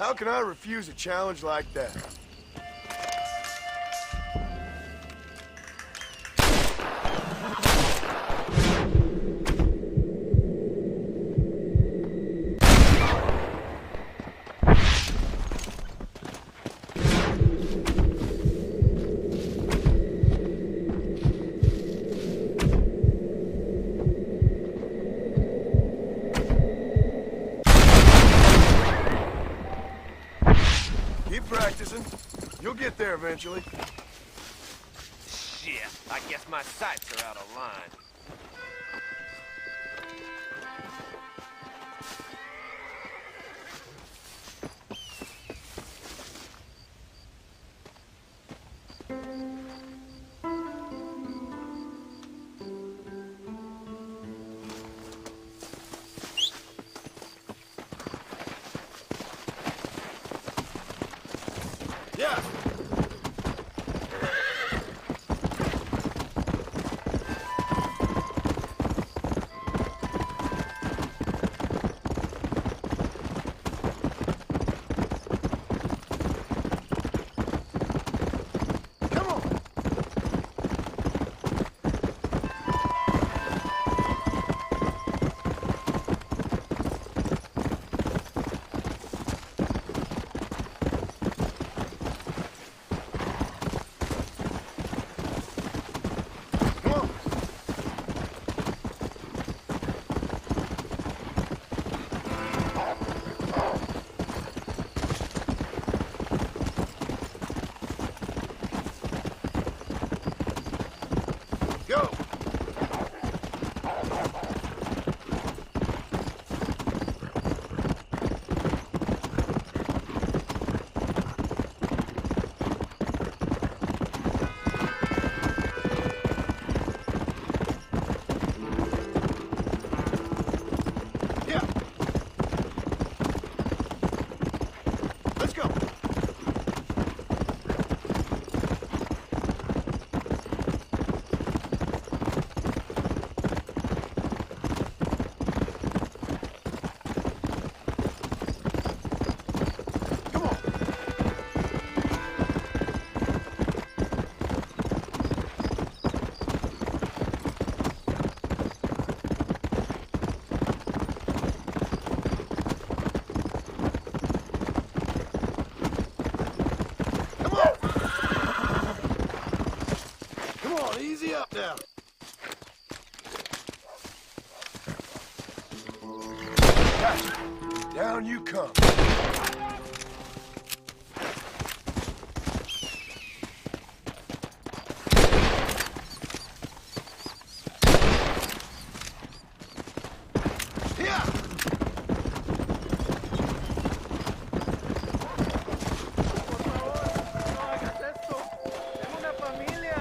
How can I refuse a challenge like that? Keep practicing. You'll get there eventually. Shit, I guess my sights are out of line. Yeah. Come on. Come on. Go. Yeah. Let's go. Come on. Come on. Come on, easy up now. Gotcha. Down you come. Yeah. No hagas esto. Tengo una familia.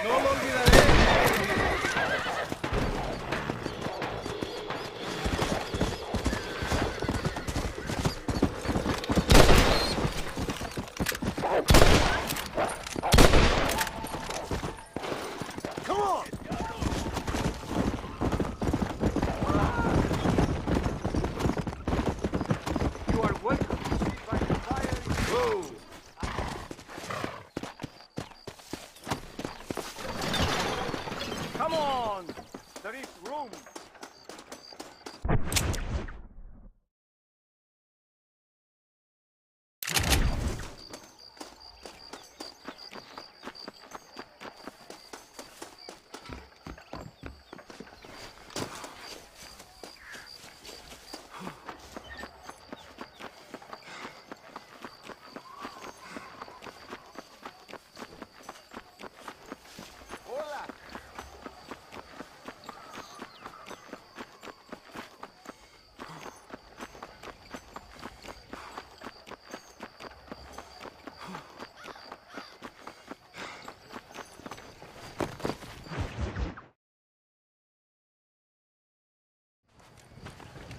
No lo olvidaré. Come on. You are welcome to sit by the fire. Whoa. Come on! There is room. Hola.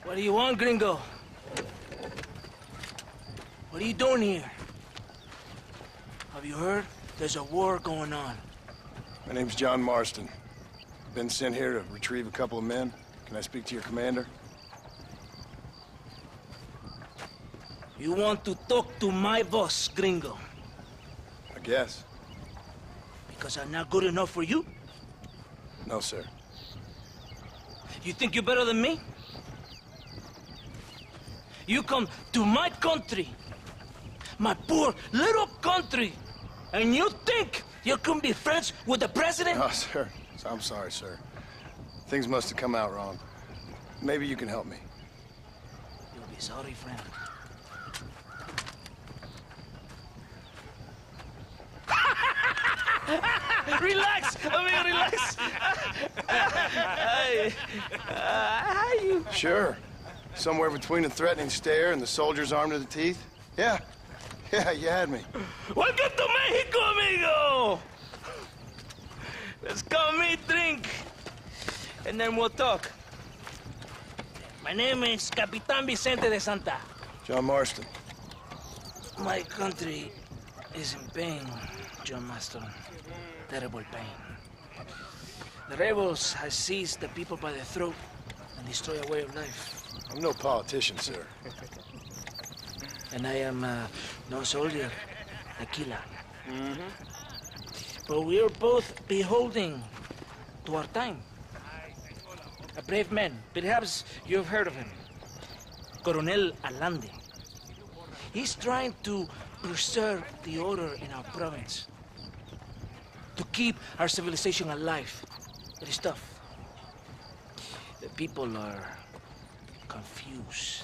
What do you want, gringo? What are you doing here? Have you heard? There's a war going on. My name's John Marston. Been sent here to retrieve a couple of men. Can I speak to your commander? You want to talk to my boss, gringo? I guess. Because I'm not good enough for you? No, sir. You think you're better than me? You come to my country, my poor little country, and you think you can be friends with the president? Oh, sir. I'm sorry, sir. Things must have come out wrong. Maybe you can help me. You'll be sorry, friend. Relax, amigo, relax. You... Sure. Somewhere between a threatening stare and the soldier's arm to the teeth? Yeah. Yeah, you had me. Welcome to Mexico, amigo! Let's come eat, drink, and then we'll talk. My name is Capitan Vicente de Santa. John Marston. My country is in pain, John Marston. Terrible pain. The rebels have seized the people by the throat and destroy a way of life. I'm no politician, sir. And I am no soldier, a killer. But we are both beholding to our time. A brave man, perhaps you've heard of him. Coronel Allende. He's trying to preserve the order in our province. To keep our civilization alive. It is tough. The people are confused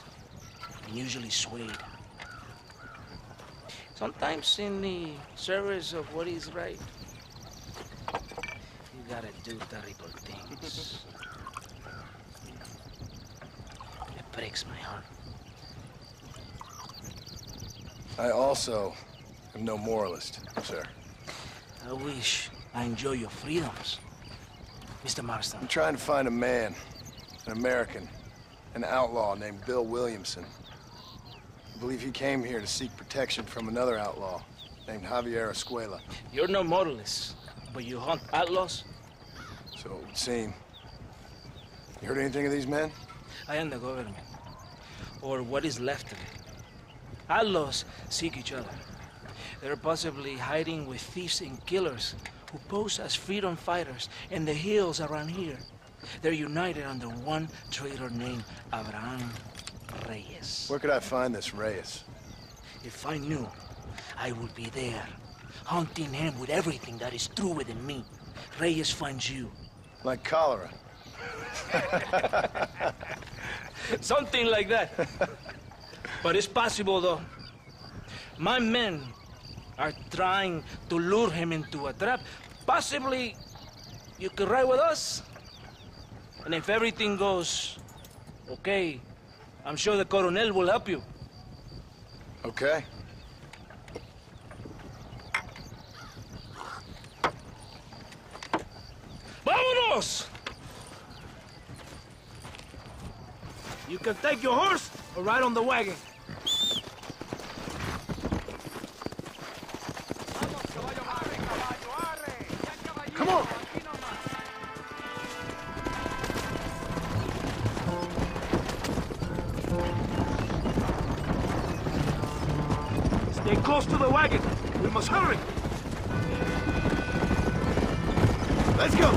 and usually swayed. Sometimes in the service of what is right, you gotta do terrible things. It breaks my heart. I also am no moralist, sir. I wish I enjoy your freedoms, Mr. Marston. I'm trying to find a man, an American, an outlaw named Bill Williamson. I believe he came here to seek protection from another outlaw named Javier Escuela. You're no moralist, but you hunt outlaws? So it would seem. You heard anything of these men? I am the government, or what is left of it. Outlaws seek each other. They're possibly hiding with thieves and killers who pose as freedom fighters in the hills around here. They're united under one traitor named Abraham Reyes. Where could I find this Reyes? If I knew, I would be there, hunting him with everything that is true within me. Reyes finds you. Like cholera. Something like that. But it's possible, though. My men are trying to lure him into a trap. Possibly, you could ride with us. And if everything goes okay, I'm sure the Coronel will help you. Okay. Vámonos! You can take your horse or ride on the wagon. Come on! Stay close to the wagon. We must hurry. Let's go!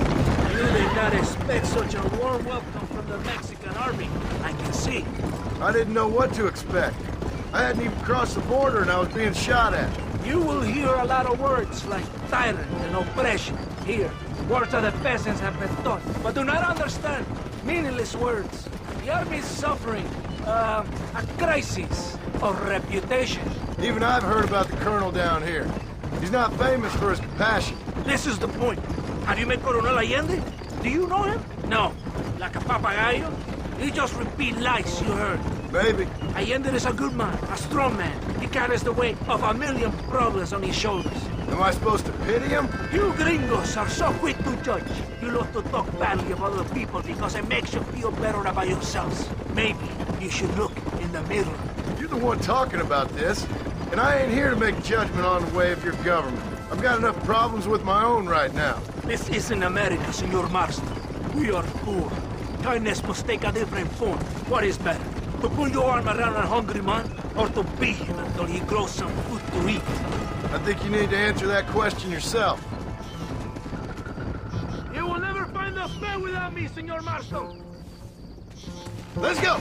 You did not expect such a warm welcome from the Mexican army. I can see. I didn't know what to expect. I hadn't even crossed the border and I was being shot at. You will hear a lot of words like tyrant and oppression. Here, words that the peasants have been taught, but do not understand. Meaningless words. The army is suffering a crisis of reputation. Even I've heard about the colonel down here. He's not famous for his compassion. This is the point. Have you met Coronel Allende? Do you know him? No. Like a papagayo? He just repeat lies you heard. Maybe. Allende is a good man, a strong man. He carries the weight of a million problems on his shoulders. Am I supposed to pity him? You gringos are so quick to judge. You love to talk badly of other people because it makes you feel better about yourselves. Maybe you should look in the mirror. You're the one talking about this, and I ain't here to make a judgment on the way of your government. I've got enough problems with my own right now. This isn't America, Senor Marston. We are poor. Kindness must take a different form. What is better? To put your arm around a hungry man, or to beat him until he grows some food to eat? I think you need to answer that question yourself. You will never find us fair without me, Senor Marston. Let's go!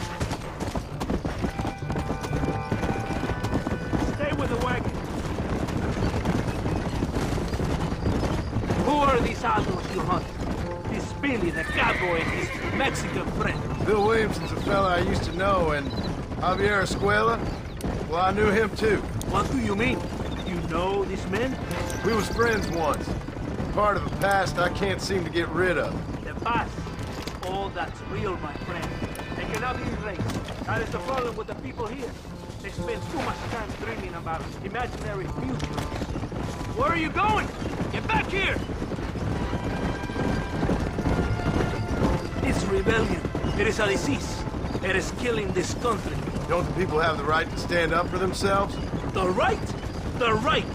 Stay with the wagon. Who are these outlaws you hunt? This Billy, the cowboy, and his Mexican friend. Bill Williamson's a fella I used to know, and Javier Escuela, well, I knew him too. What do you mean? You know these men? We was friends once. Part of the past I can't seem to get rid of. The past. All that's real, my friend. They cannot be erased. That is the problem with the people here. They spend too much time dreaming about imaginary futures. Where are you going? Get back here! It's rebellion. It is a disease. It is killing this country. Don't the people have the right to stand up for themselves? The right? The right!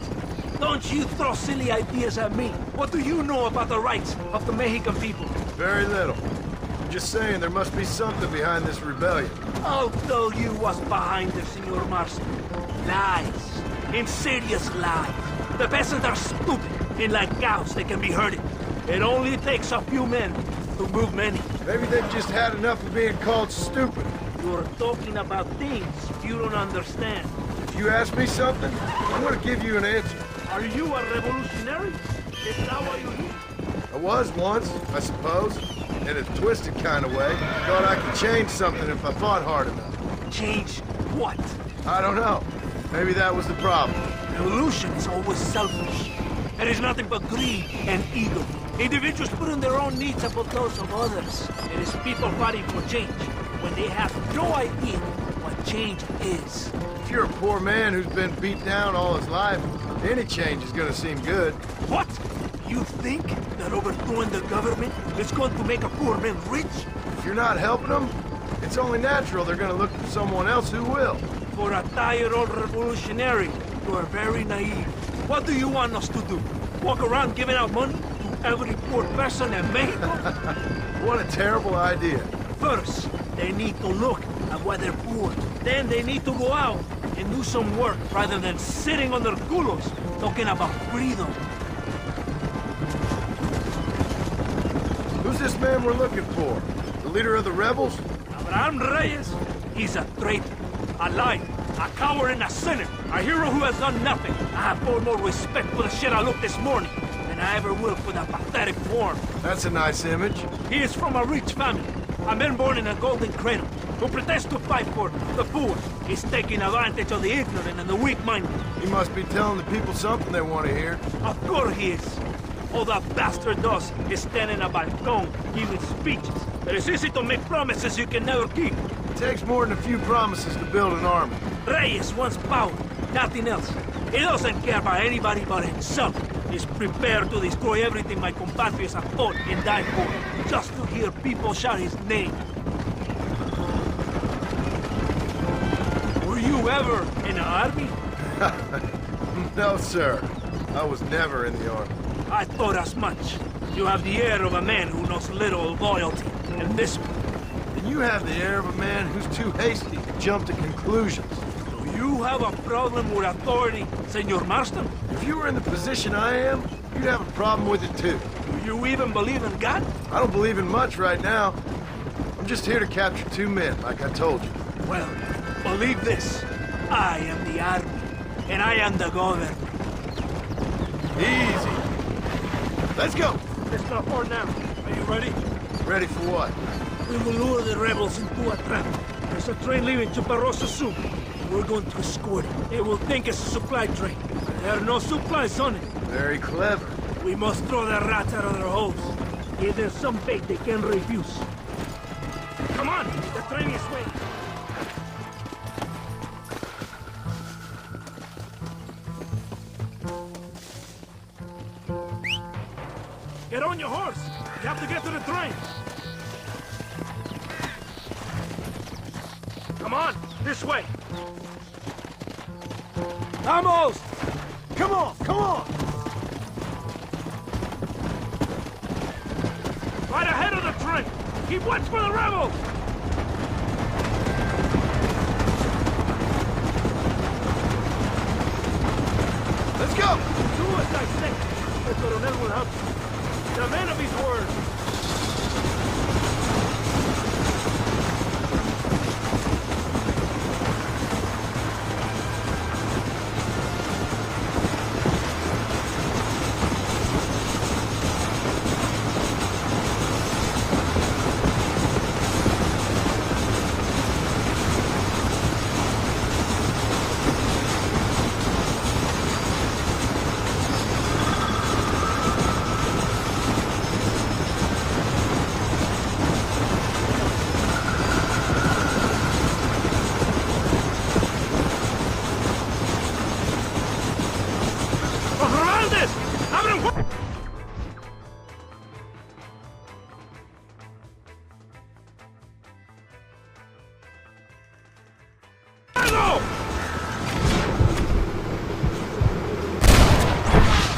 Don't you throw silly ideas at me. What do you know about the rights of the Mexican people? Very little. I'm just saying there must be something behind this rebellion. I'll tell you what's behind it, Senor Marston. Lies. Insidious lies. The peasants are stupid, and like cows, they can be herded. It only takes a few men to move many. Maybe they've just had enough of being called stupid. You're talking about things you don't understand. If you ask me something, I'm gonna give you an answer. Are you a revolutionary? Is that why you're here? I was once, I suppose. In a twisted kind of way. Thought I could change something if I fought hard enough. Change what? I don't know. Maybe that was the problem. Revolution is always selfish. It is nothing but greed and ego. Individuals putting their own needs above those of others. It is people fighting for change when they have no idea what change is. If you're a poor man who's been beat down all his life, any change is gonna seem good. What? You think that overthrowing the government is going to make a poor man rich? If you're not helping them, it's only natural they're gonna look for someone else who will. For a tired old revolutionary, you are very naive. What do you want us to do? Walk around giving out money to every poor person in Mexico? What a terrible idea. First, they need to look at why they're poor. Then they need to go out and do some work rather than sitting on their culos talking about freedom. Who's this man we're looking for? The leader of the rebels? Abraham Reyes, he's a traitor, a liar, a coward and a sinner, a hero who has done nothing. I have far more respect for the shit I looked this morning than I ever will for that pathetic form. That's a nice image. He is from a rich family, a man born in a golden cradle, who pretends to fight for the poor. He's taking advantage of the ignorant and the weak-minded. He must be telling the people something they want to hear. Of course he is. All that bastard does is stand in a balcony, giving speeches. It is easy to make promises you can never keep. It takes more than a few promises to build an army. Reyes wants power, nothing else. He doesn't care about anybody but himself. He's prepared to destroy everything my compatriots have fought and died for, just to hear people shout his name. Were you ever in an army? No, sir. I was never in the army. I thought as much. You have the air of a man who knows little of loyalty, and this one. And you have the air of a man who's too hasty to jump to conclusions. Do you have a problem with authority, Senor Marston? If you were in the position I am, you'd have a problem with it too. Do you even believe in God? I don't believe in much right now. I'm just here to capture 2 men, like I told you. Well, believe this. I am the army, and I am the government. Easy. Let's go. It's not far now. Are you ready? Ready for what? We will lure the rebels into a trap. There's a train leaving to Barroso soon. We're going to escort it. They will think it's a supply train. There are no supplies on it. Very clever. We must throw the rats out of their holes. Give them some bait they can refuse. Come on, the train is waiting. Get on your horse! You have to get to the train! Come on, this way! Vamos! Come on, come on! Right ahead of the trench! Keep watch for the rebels! Let's go! Do as I say. The Coronel will help you. The man of his word.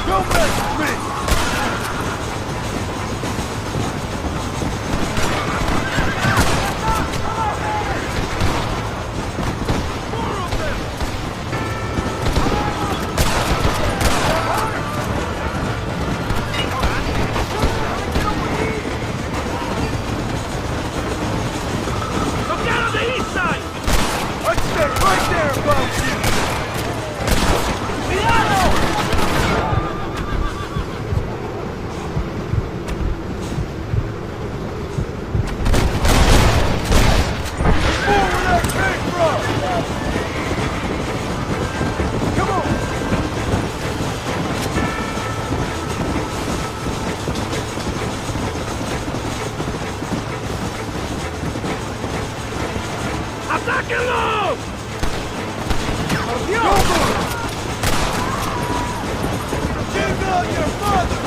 Don't mess with me! ¡Atáquenlos! ¡Por Dios! ¡Give up your mother!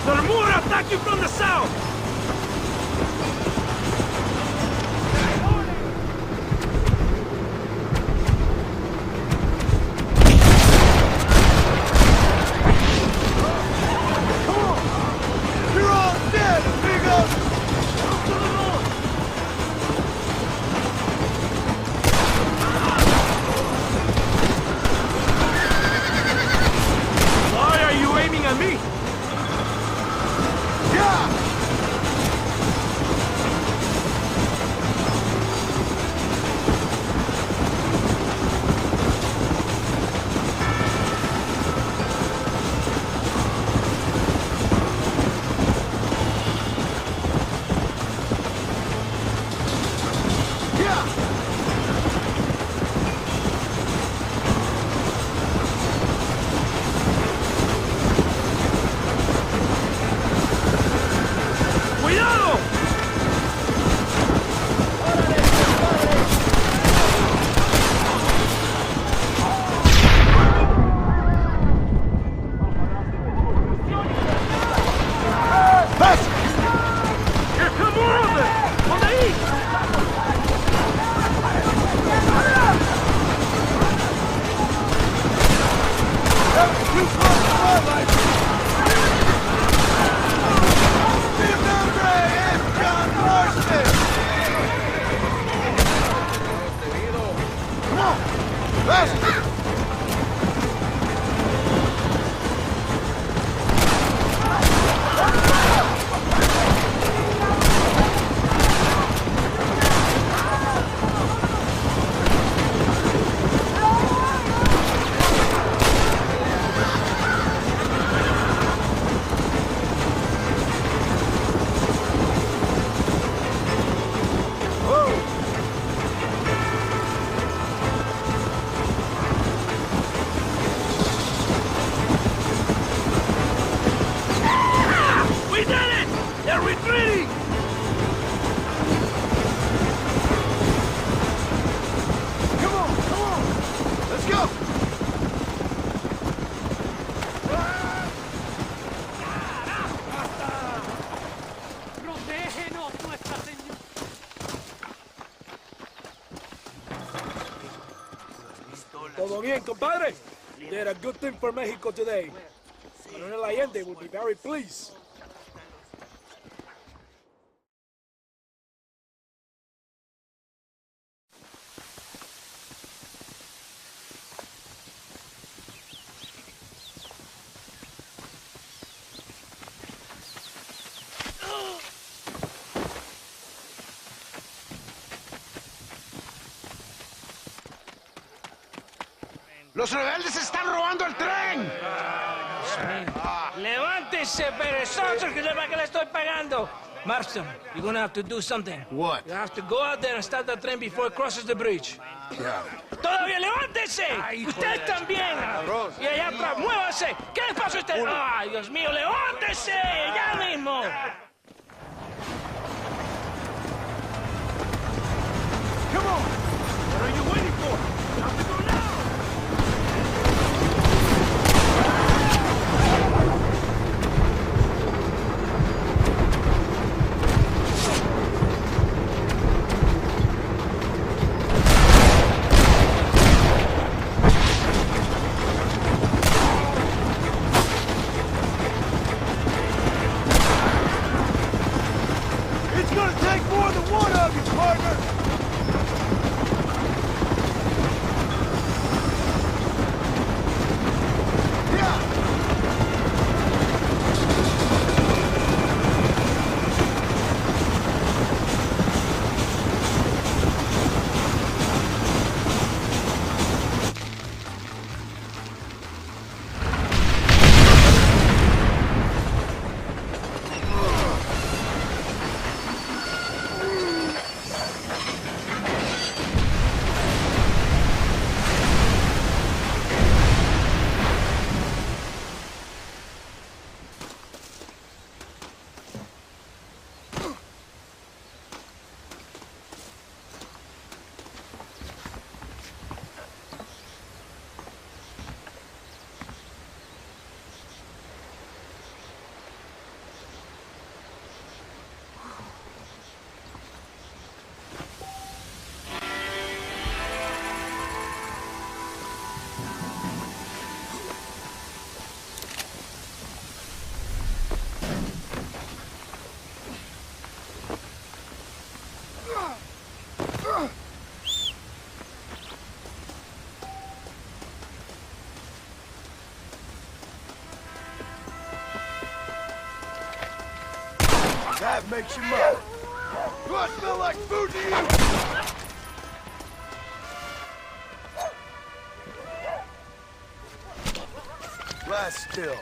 The Moor attack you from the south! Todo bien, compadre? You did a good thing for Mexico today. Coronel Allende will be very pleased. ¡Los rebeldes están robando el tren! Levántese, perezosos, que sepa que le estoy pagando. Marston, you're gonna have to do something. What? You have to go out there and start the train before it crosses the bridge. Yeah. ¡Todavía levántese! ¡Usted también! Y allá atrás, muévase. ¿Qué les pasa a usted? ¡Ay, Dios mío, levántese! ¡Ya mismo! Come on! What are you waiting for? You have to go now! It's gonna take more than one of you, partner! That makes you mad. Do I smell like food to you? Lie still.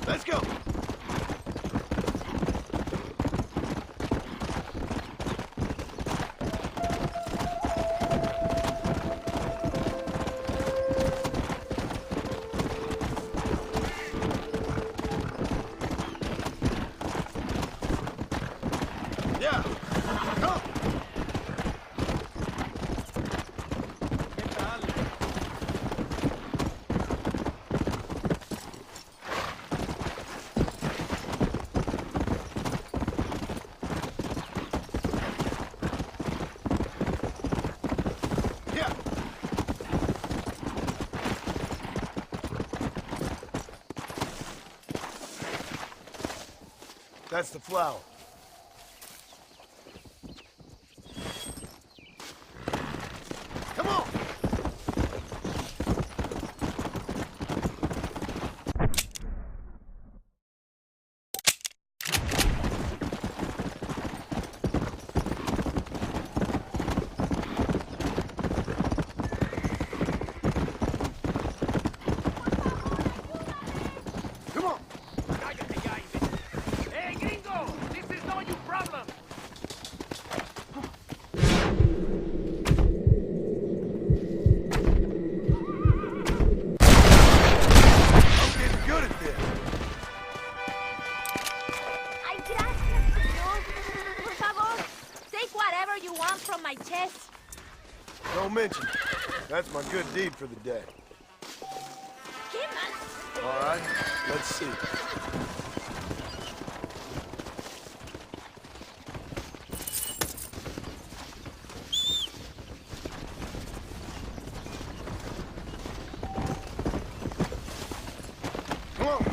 Let's go. Yeah. Come. Yeah. That's the flower. Come on! Come on! Hey, gringo! This is not your problem! I'm getting good at this. Ay, gracias, señor. Por favor, take whatever you want from my chest. Don't mention it. That's my good deed for the day. ¿Qué más? All right, let's see. Come on.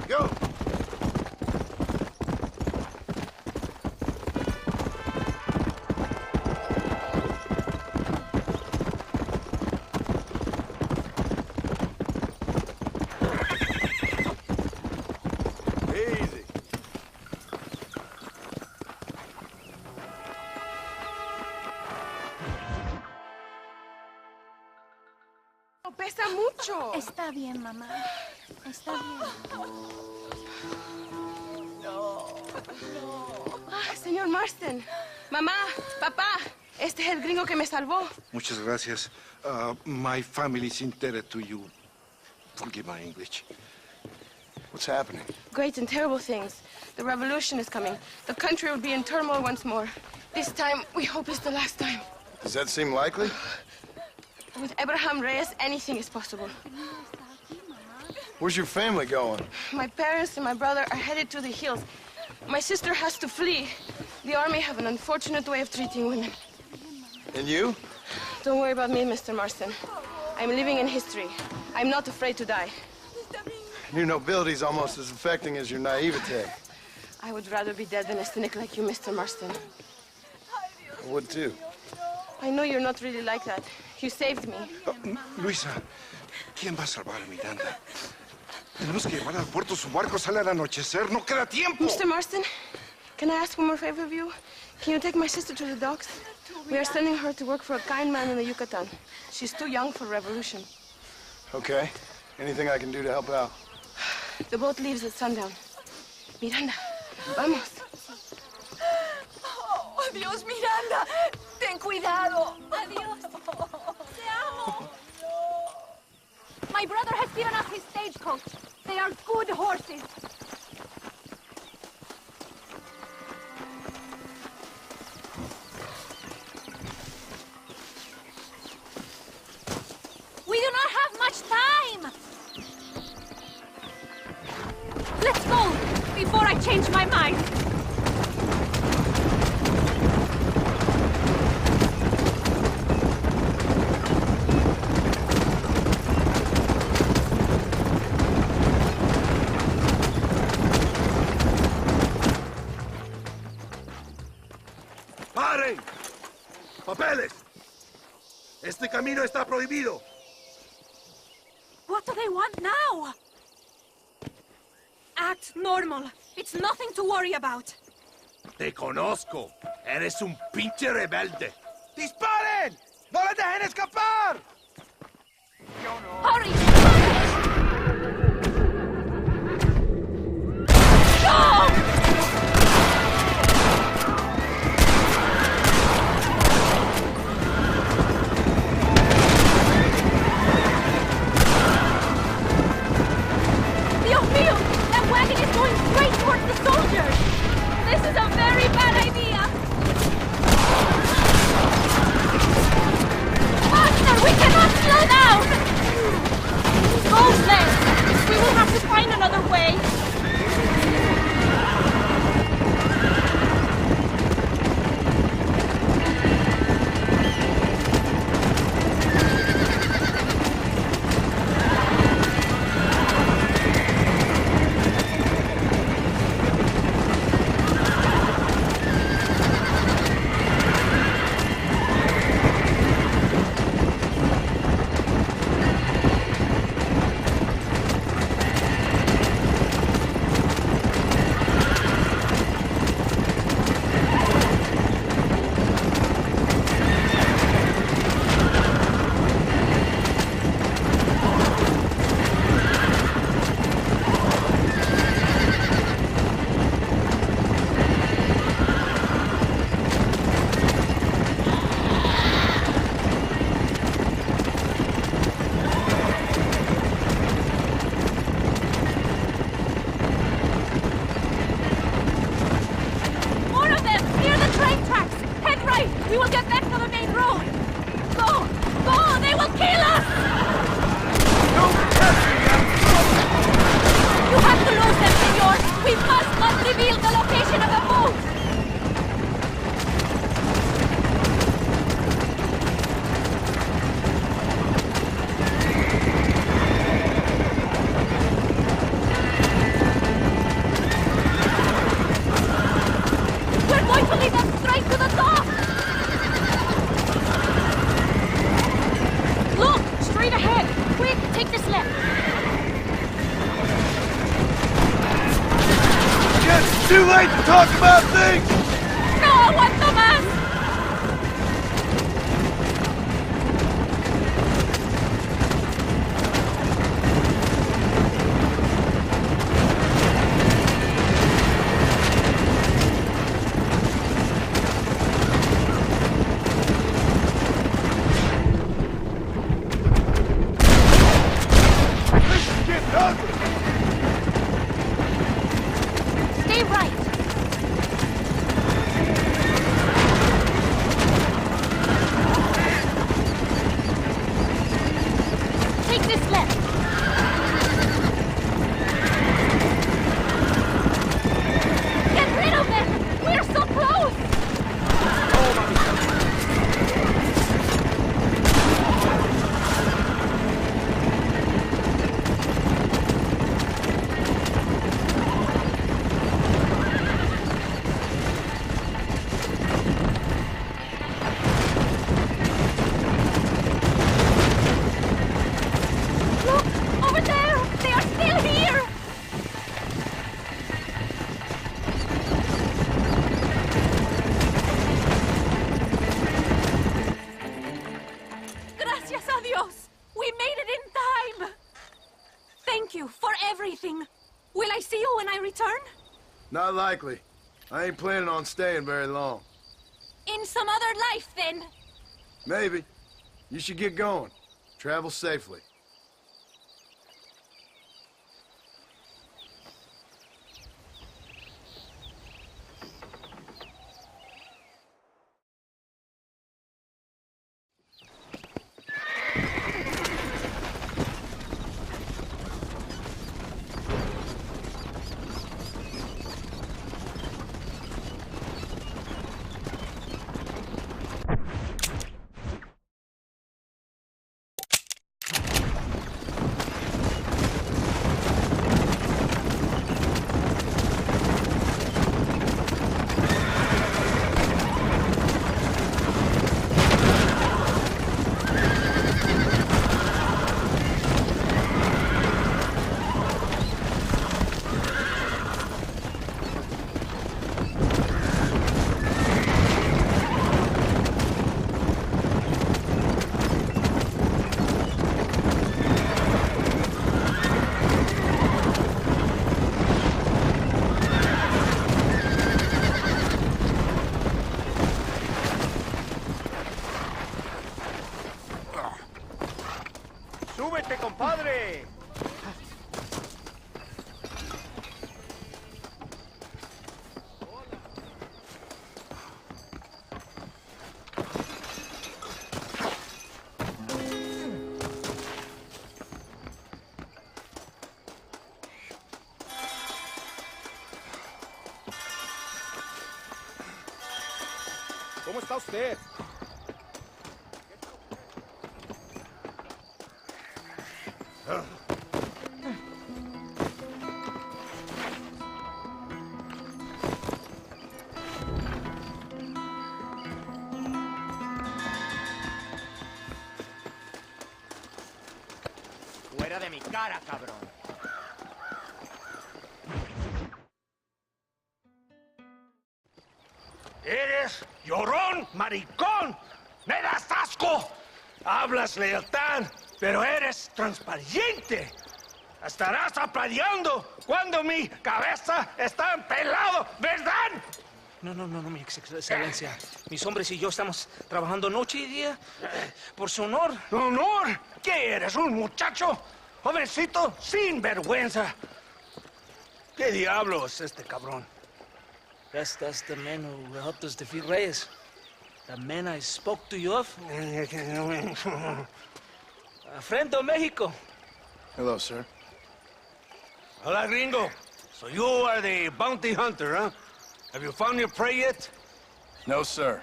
Go! Easy. Pesa mucho. Está bien, mamá. Está bien. Señor Marston. Mamá, papá, este es el gringo que me salvó. Muchas gracias. My family is indebted to you. Forgive my English. What's happening? Great and terrible things. The revolution is coming. The country will be in turmoil once more. This time, we hope it's the last time. Does that seem likely? With Abraham Reyes, anything is possible. Where's your family going? My parents and my brother are headed to the hills. My sister has to flee. The army have an unfortunate way of treating women. And you? Don't worry about me, Mr. Marston. I'm living in history. I'm not afraid to die. Your nobility's almost as affecting as your naivete. I would rather be dead than a cynic like you, Mr. Marston. I would too. I know you're not really like that. You saved me. Luisa, ¿quién va a salvar a Miranda? Tenemos que llevar al puerto. Su barco sale al anochecer. No queda tiempo. Mr. Marston, can I ask one more favor of you? Can you take my sister to the docks? We are sending her to work for a kind man in the Yucatan. She's too young for revolution. Okay. Anything I can do to help out? The boat leaves at sundown. Miranda, vamos. Oh, adiós, Miranda. Ten cuidado. Adiós. Te amo. My brother has given us his stagecoach. They are good horses. We do not have much time. Let's go, before I change my mind. ¡Paren! ¡Papeles! Este camino está prohibido. What do they want now? Act normal. It's nothing to worry about. Te conozco. Eres un pinche rebelde. ¡Disparen! ¡No les dejen escapar! Hurry! No! Dios mío! That wagon is going straight towards the soldiers! This is a very bad idea! Faster! We cannot slow down! Go, Sled! We will have to find another way! We will get back to the main road! Go! Go! They will kill us! You have to lose them, senor! We must not reveal the location of the boat! We're going to lead them straight to the dock! Look! Straight ahead! Quick, take this left! It's too late to talk about things! No, I want no más! Stay right! Take this left! Get rid of them! We're so close! Look! Over there! They are still here! Gracias a Dios! We made it in time! Thank you for everything! Will I see you when I return? Not likely. I ain't planning on staying very long. In some other life, then? Maybe. You should get going. Travel safely. ¿Cómo está usted? Fuera de mi cara, cabrón. Eres llorón, maricón. Me das asco. Hablas lealtad, pero eres transparente. Estarás aplaudiendo cuando mi cabeza está empelado, ¿verdad? No, mi excelencia. Mis hombres y yo estamos trabajando noche y día por su honor. ¿Honor? ¿Qué eres, un muchacho? Jovencito, sin vergüenza. ¿Qué diablos es este cabrón? That's the man who helped us defeat Reyes. The man I spoke to you of. A friend of Mexico. Hello, sir. Hola, gringo. So you are the bounty hunter, huh? Have you found your prey yet? No, sir.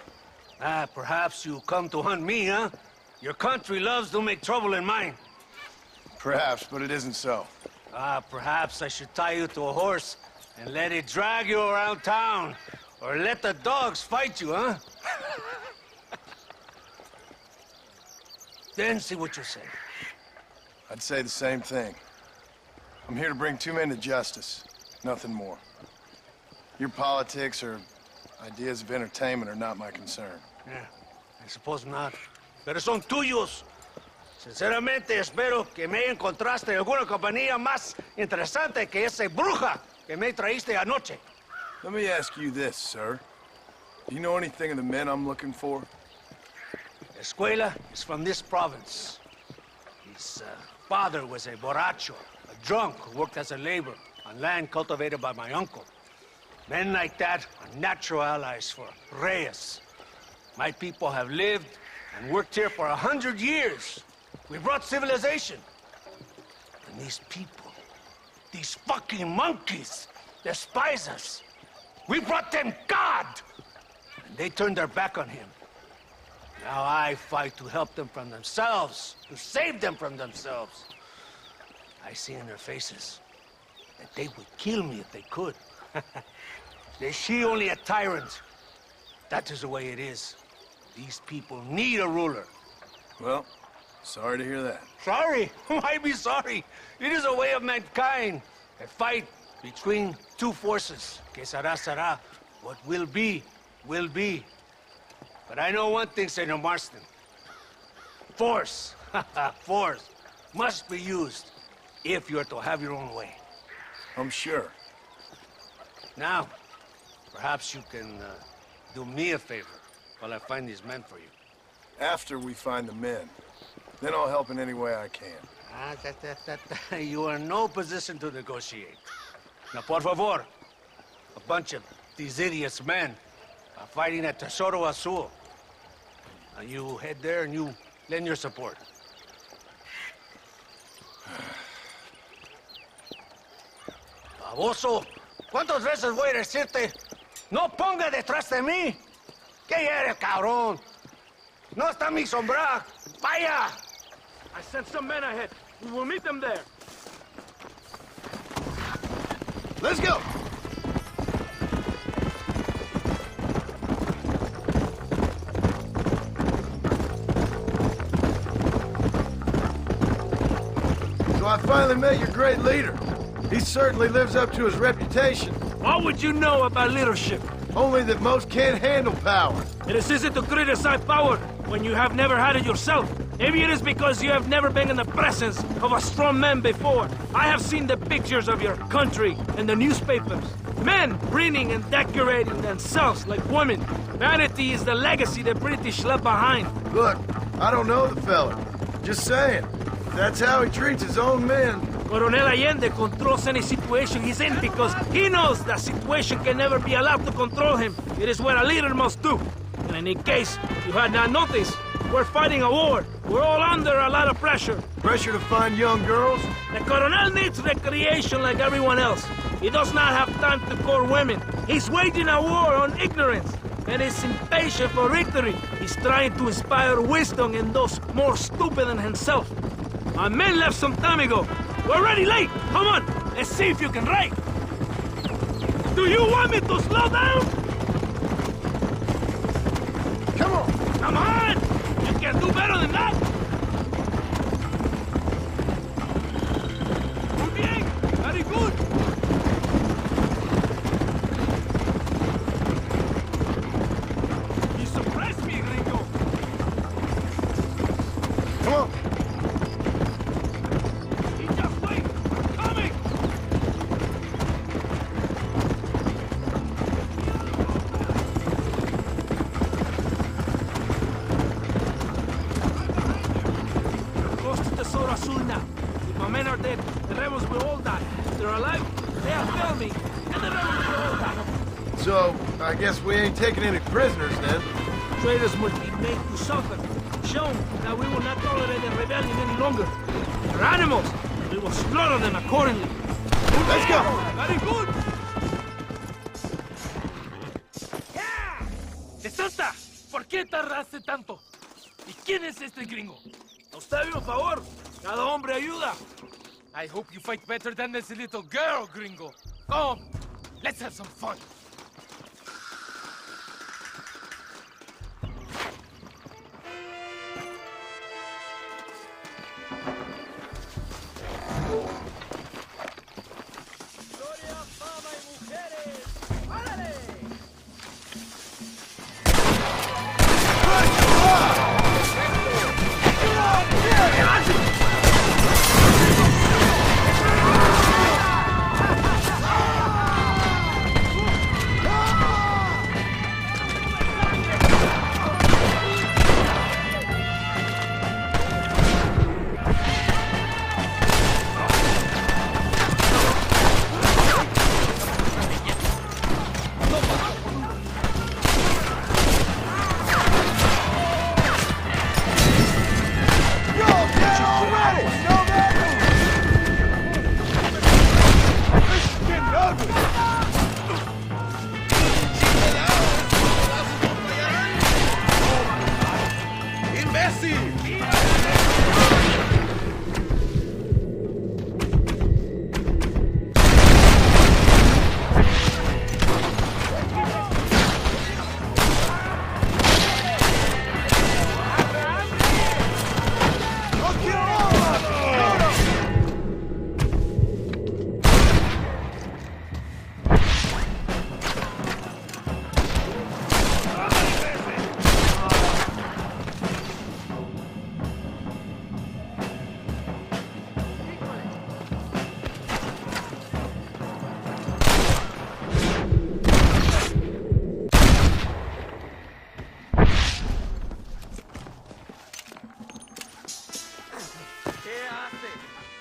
Perhaps you come to hunt me, huh? Your country loves to make trouble in mine. Perhaps, but it isn't so. Perhaps I should tie you to a horse and let it drag you around town. Or let the dogs fight you, huh? Then see what you say. I'd say the same thing. I'm here to bring two men to justice. Nothing more. Your politics or ideas of entertainment are not my concern. Yeah, I suppose not. Pero son tuyos. Sinceramente, espero que me encontraste alguna compañía más interesante que esa bruja que me traíste anoche. Let me ask you this, sir. Do you know anything of the men I'm looking for? Escuela is from this province. His father was a borracho, a drunk who worked as a laborer on land cultivated by my uncle. Men like that are natural allies for Reyes. My people have lived and worked here for 100 years. We brought civilization. And these people, these fucking monkeys, despise us. We brought them God! And they turned their back on him. Now I fight to help them from themselves, to save them from themselves. I see in their faces that they would kill me if they could. Is she only a tyrant? That is the way it is. These people need a ruler. Well, sorry to hear that. Sorry? Why be sorry? It is a way of mankind. A fight between two forces. Que será, será. What will be, will be. But I know one thing, Senor Marston. Force, force, must be used if you're to have your own way. I'm sure. Now, perhaps you can do me a favor while I find these men for you. After we find the men, then I'll help in any way I can. You are in no position to negotiate. Now, por favor, a bunch of these idiots men are fighting at Tesoro Azul. Now you head there and you lend your support. Baboso, ¿cuántas veces voy a decirte? No ponga detrás de mí. ¿Qué eres, cabrón? No está mi sombra. Vaya. I sent some men ahead. We will meet them there. Let's go! So I finally met your great leader. He certainly lives up to his reputation. What would you know about leadership? Only that most can't handle power. It is easy to criticize power when you have never had it yourself. Maybe it is because you have never been in the presence of a strong man before. I have seen the pictures of your country in the newspapers. Men preening and decorating themselves like women. Vanity is the legacy the British left behind. Look, I don't know the fella. Just saying. That's how he treats his own men. Coronel Allende controls any situation he's in because he knows that situation can never be allowed to control him. It is what a leader must do. And in case you had not noticed, we're fighting a war. We're all under a lot of pressure. Pressure to find young girls? The Coronel needs recreation like everyone else. He does not have time to court women. He's waging a war on ignorance. and is impatient for victory. He's trying to inspire wisdom in those more stupid than himself. My men left some time ago. We're already late. Come on, let's see if you can write. Do you want me to slow down? Come on! Come on! You can do better than that! Muy bien! Very good! You surprised me, gringo! Come on! You just wait! I'm coming! Close to the Tesoro Azul now. If my men are dead, the rebels will all die. If they're alive, they have failed me, and the rebels will all die. So, I guess we ain't taking any prisoners then. Traitors must be made to suffer. Shown that we will not tolerate the rebellion any longer. They're animals. We will slaughter them accordingly. Let's go! Very good! ¡De Santa! ¿Por qué tardaste tanto? ¿Y quién es este gringo? A usted un favor. Cada hombre ayuda. I hope you fight better than this little girl, gringo. Come, let's have some fun.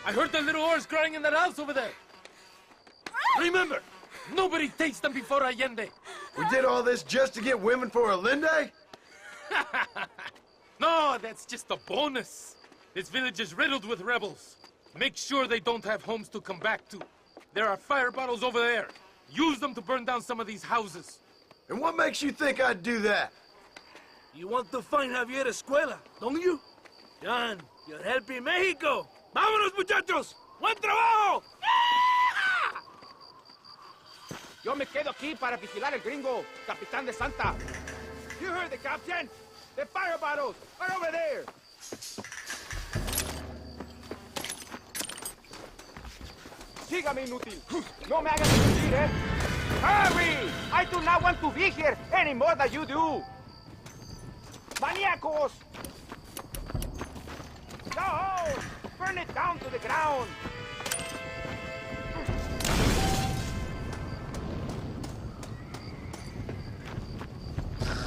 I heard the little horse crying in that house over there. Remember, nobody takes them before Allende. We did all this just to get women for Allende? No, that's just a bonus. This village is riddled with rebels. Make sure they don't have homes to come back to. There are fire bottles over there. Use them to burn down some of these houses. And what makes you think I'd do that? You want to find Javier Escuela, don't you? John, you're helping Mexico. ¡Vámonos, muchachos! ¡Buen trabajo! Yo me quedo aquí para vigilar el gringo, Capitán de Santa. You heard the captain? The fire bottles are over there. Sígame, inútil. No me hagas discutir, ¿eh? Hurry! I do not want to be here any more than you do. ¡Maníacos! No! Burn it down to the ground!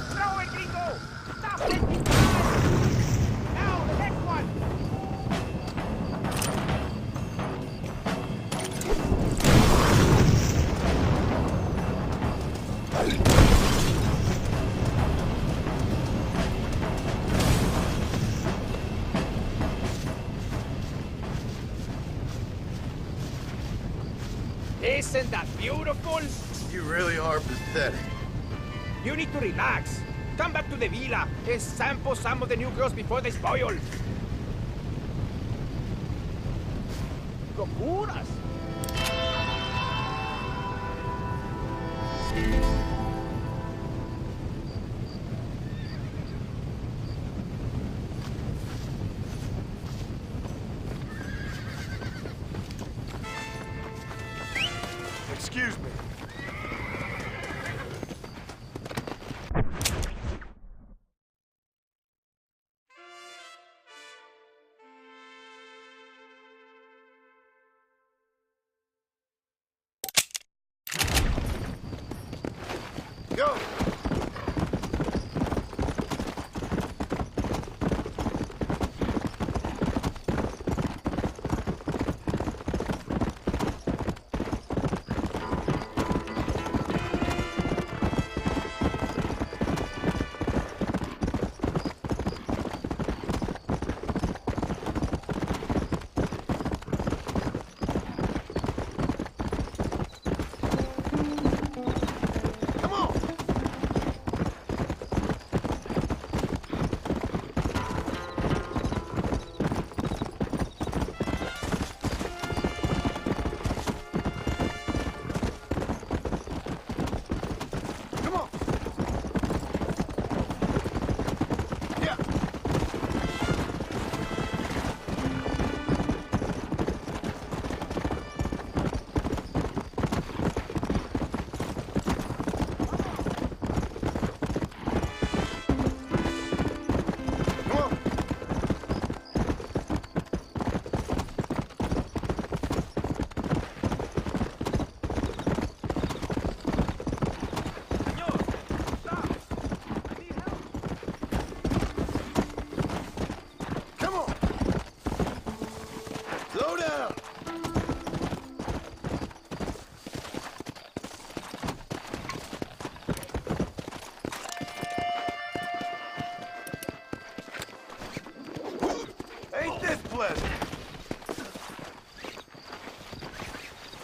Throw it, gringo! Stop wasting time! Now, the next one! Isn't that beautiful? You really are pathetic. You need to relax. Come back to the villa and sample some of the new girls before they spoil. Locuras. Excuse me. Go!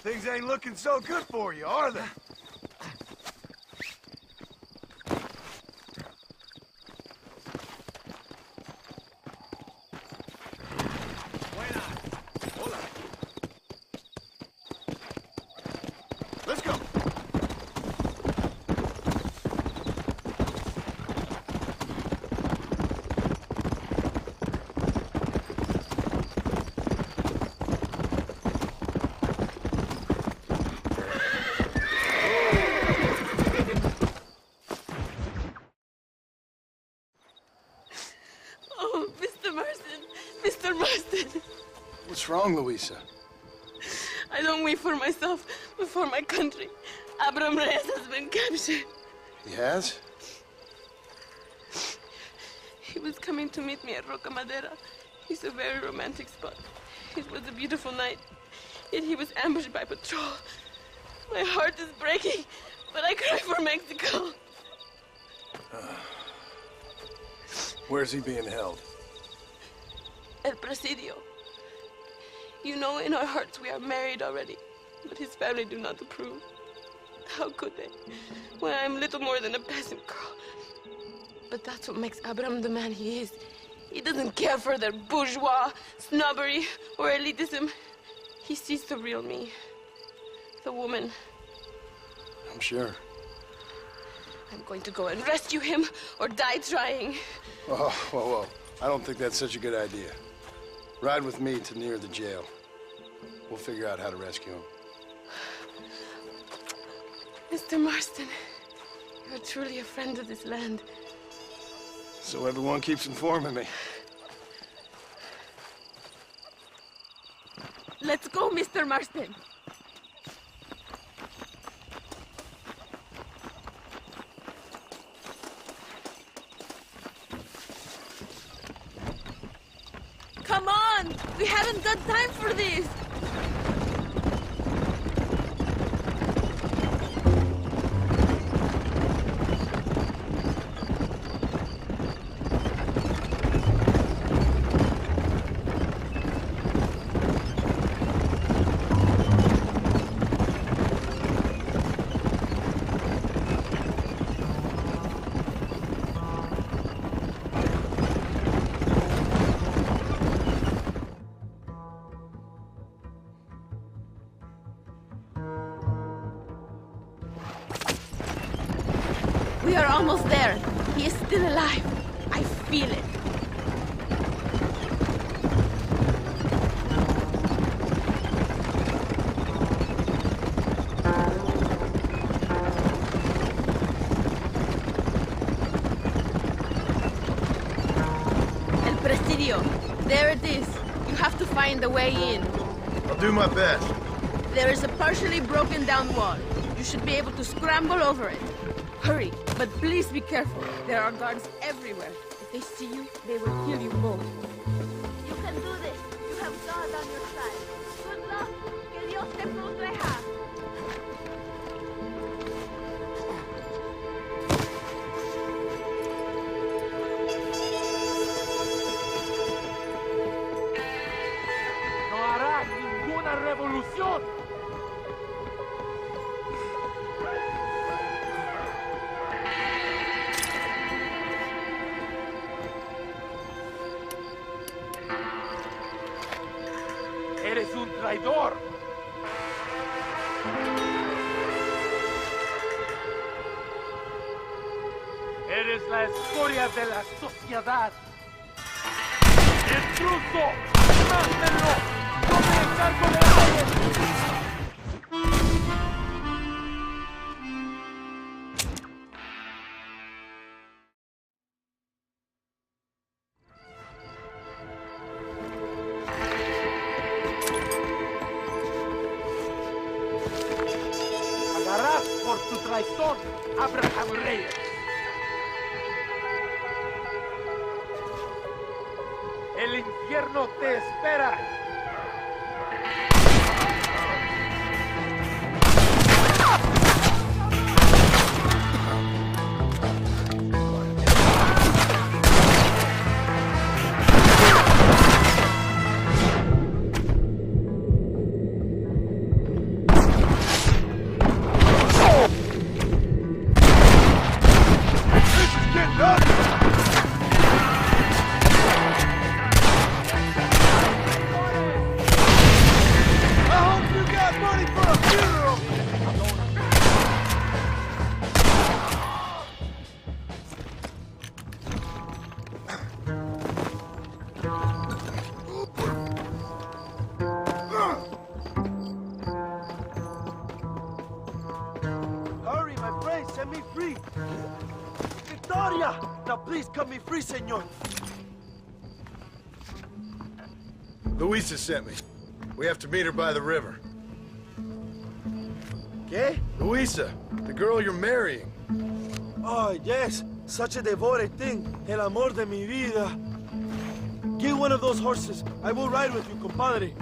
Things ain't looking so good for you, are they? Let's go. What's wrong, Luisa? I don't wait for myself, but for my country. Abraham Reyes has been captured. He has? He was coming to meet me at Roca Madera. It's a very romantic spot. It was a beautiful night, yet he was ambushed by patrol. My heart is breaking, but I cry for Mexico. Where's he being held? El Presidio. You know, in our hearts we are married already, but his family do not approve. How could they, when I am little more than a peasant girl? But that's what makes Abraham the man he is. He doesn't care for their bourgeois, snobbery, or elitism. He sees the real me, the woman. I'm sure. I'm going to go and rescue him, or die trying. Oh, whoa. I don't think that's such a good idea. Ride with me to near the jail. We'll figure out how to rescue him. Mr. Marston, you're truly a friend of this land. So everyone keeps informing me. Let's go, Mr. Marston. Come on! We haven't got time for this! We are almost there. He is still alive. I feel it. El Presidio. There it is. You have to find the way in. I'll do my best. There is a partially broken down wall. You should be able to scramble over it. Hurry, but please be careful. There are guards everywhere. If they see you, they will kill you both. You can do this. You have God on your side. Good luck. Que Dios te proteja. No hará ninguna revolución. Eres un traidor. Eres la escoria de la sociedad. ¡Intruso! ¡Mátenlo! ¡No me encargo de todo! Pagarás por tu traición, Abraham Reyes. El infierno te espera. Hurry, my friend, set me free. Victoria! Now please cut me free, senor. Luisa sent me. We have to meet her by the river. ¿Qué? Luisa, the girl you're marrying. Oh, yes. Such a devoted thing. El amor de mi vida. Get one of those horses. I will ride with you, compadre.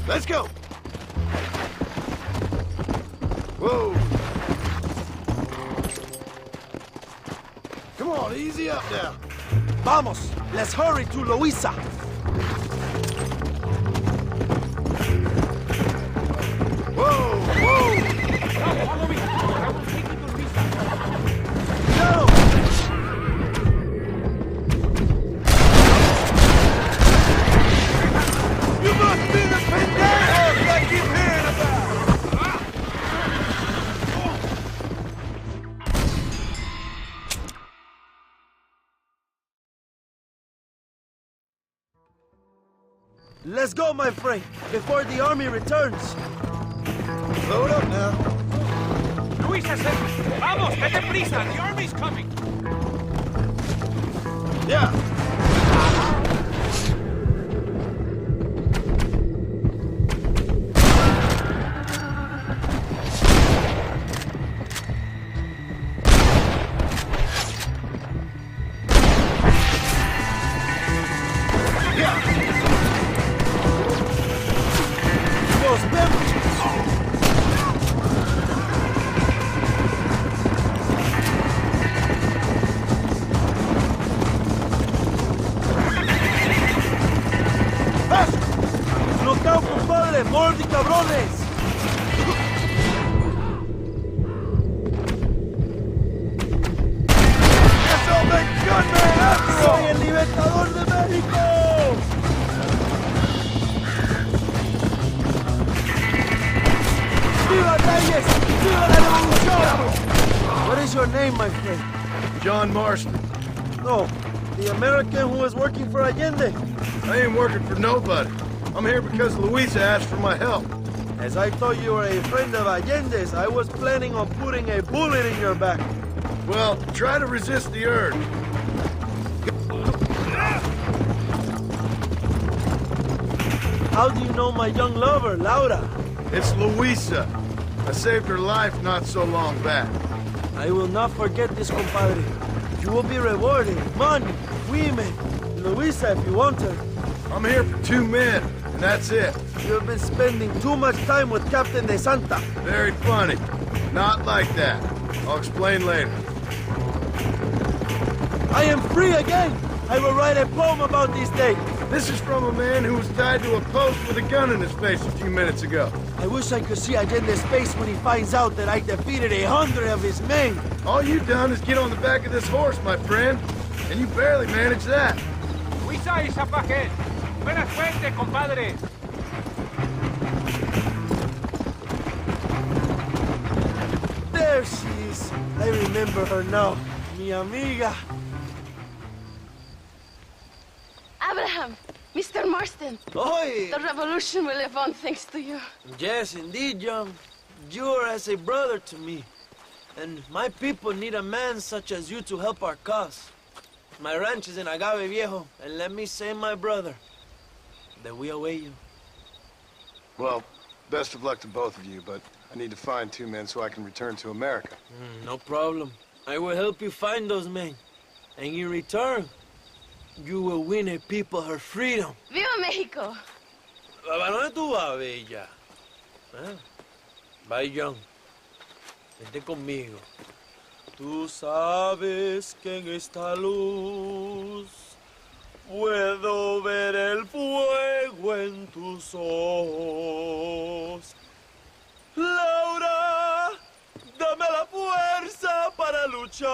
Let's go! Whoa! Come on, easy up now. Vamos! Let's hurry to Luisa. Whoa! Whoa! Now follow me. I will take you to Luisa. No! You must be the pendejo I keep hearing about! Let's go, my friend, before the army returns. Load up now. Luisa said, vamos, date prisa. The army's coming. Yeah. Those beverages. is your name, my friend? John Marston. No, the American who is working for Allende. I ain't working for nobody. I'm here because Luisa asked for my help. As I thought you were a friend of Allende's, I was planning on putting a bullet in your back. Well, try to resist the urge. How do you know my young lover, Laura? It's Luisa. I saved her life not so long back. I will not forget this, compadre. You will be rewarded. Money, women, Luisa if you want her. I'm here for 2 men, and that's it. You have been spending too much time with Captain de Santa. Very funny. Not like that. I'll explain later. I am free again. I will write a poem about this day. This is from a man who was tied to a post with a gun in his face a few minutes ago. I wish I could see Allende's face when he finds out that I defeated 100 of his men. All you've done is get on the back of this horse, my friend, and you barely managed that. Luisa y Zapajel. Buena suerte, compadre. There she is. I remember her now. Mi amiga. Abraham, Mr. Marston. Oi! The revolution will live on thanks to you. Yes, indeed, John. You are as a brother to me. And my people need a man such as you to help our cause. My ranch is in Agave Viejo, and let me say, my brother, that we await you. Well, best of luck to both of you, but I need to find 2 men so I can return to America. No problem. I will help you find those men. And in return, you will win a people her freedom. ¡Viva México! ¿A dónde tú vas, bella? Bye, John. Vente conmigo. Tú sabes que en esta luz puedo ver el fuego en tus ojos. Laura, dame la fuerza para luchar.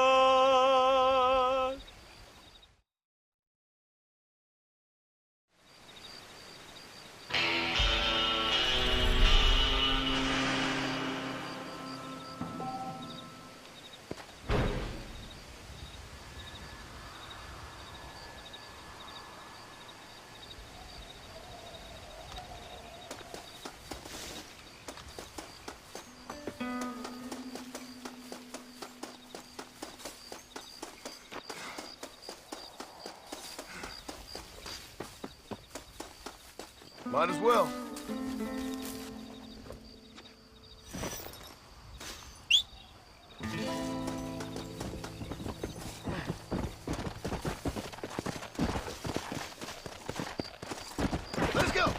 Might as well. Let's go!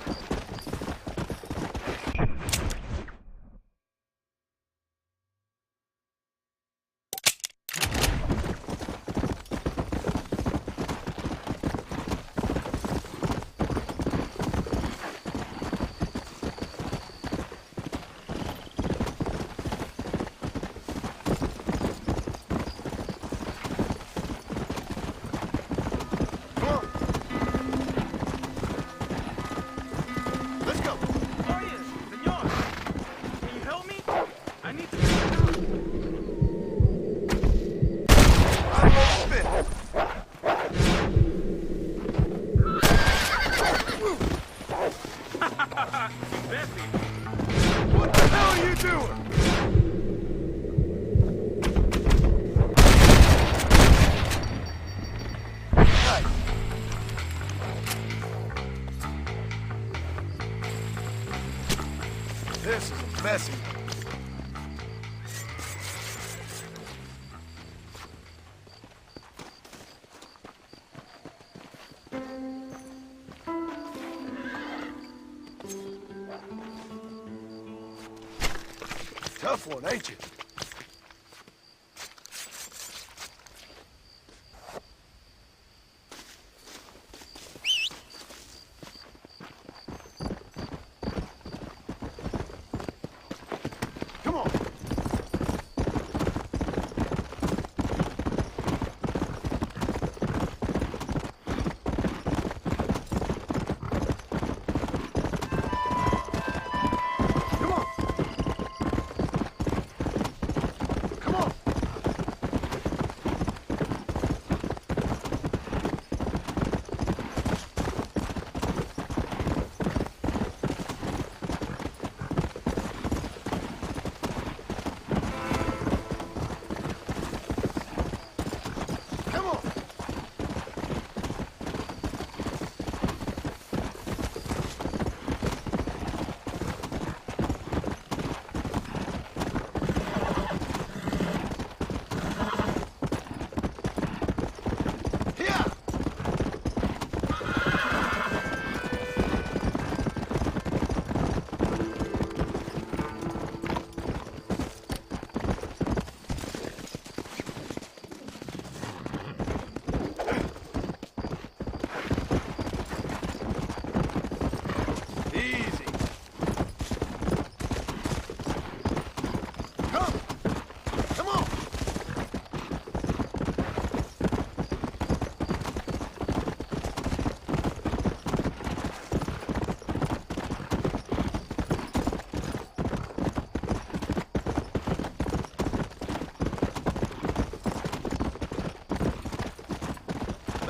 What the hell are you doing? Nice. This is a messy one. Tough one, ain't you? Come on.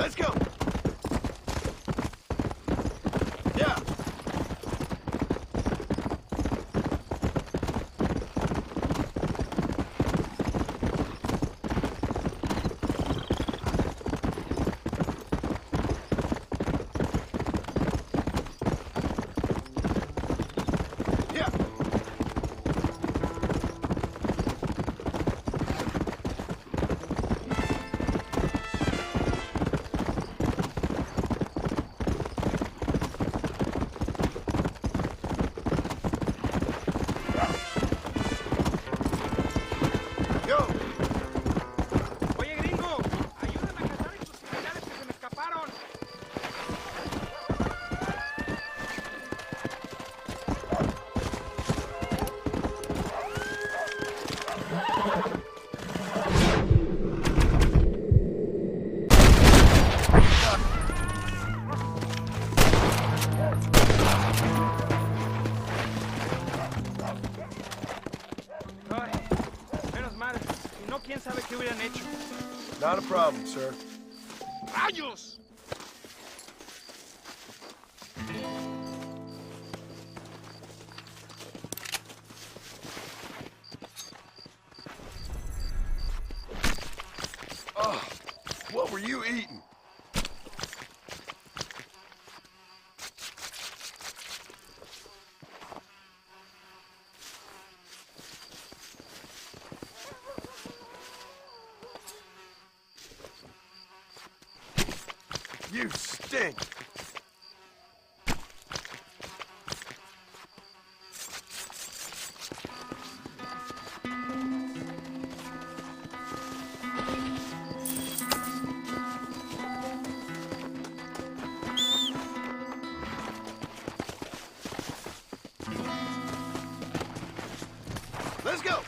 Let's go. Yeah. ¿Quién sabe qué hubieran hecho? Not a problem, sir. ¡Rayos! Oh, what were you eating? You stink! Let's go!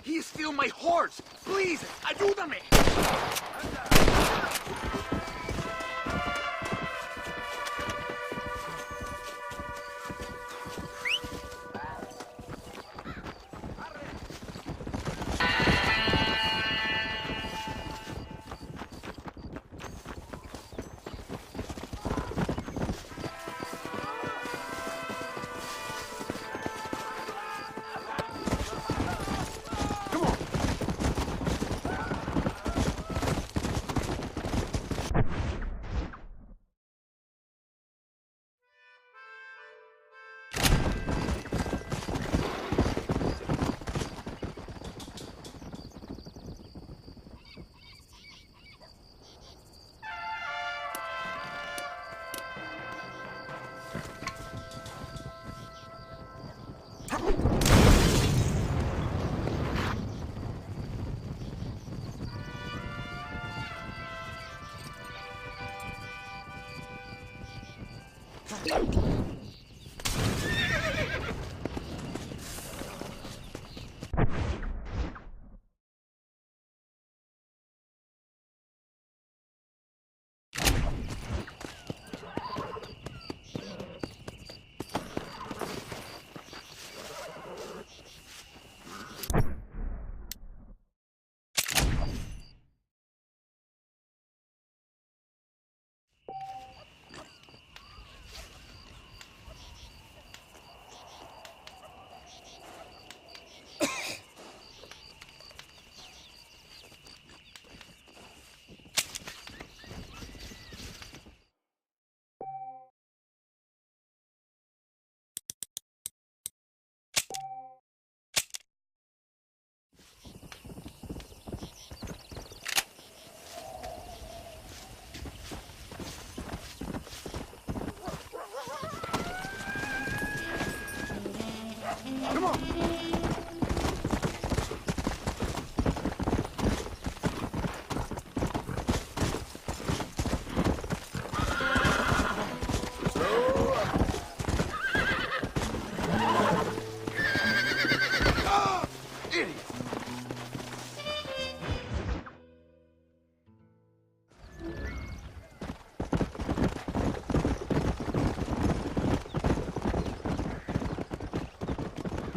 He stole my horse. Please, ayúdame.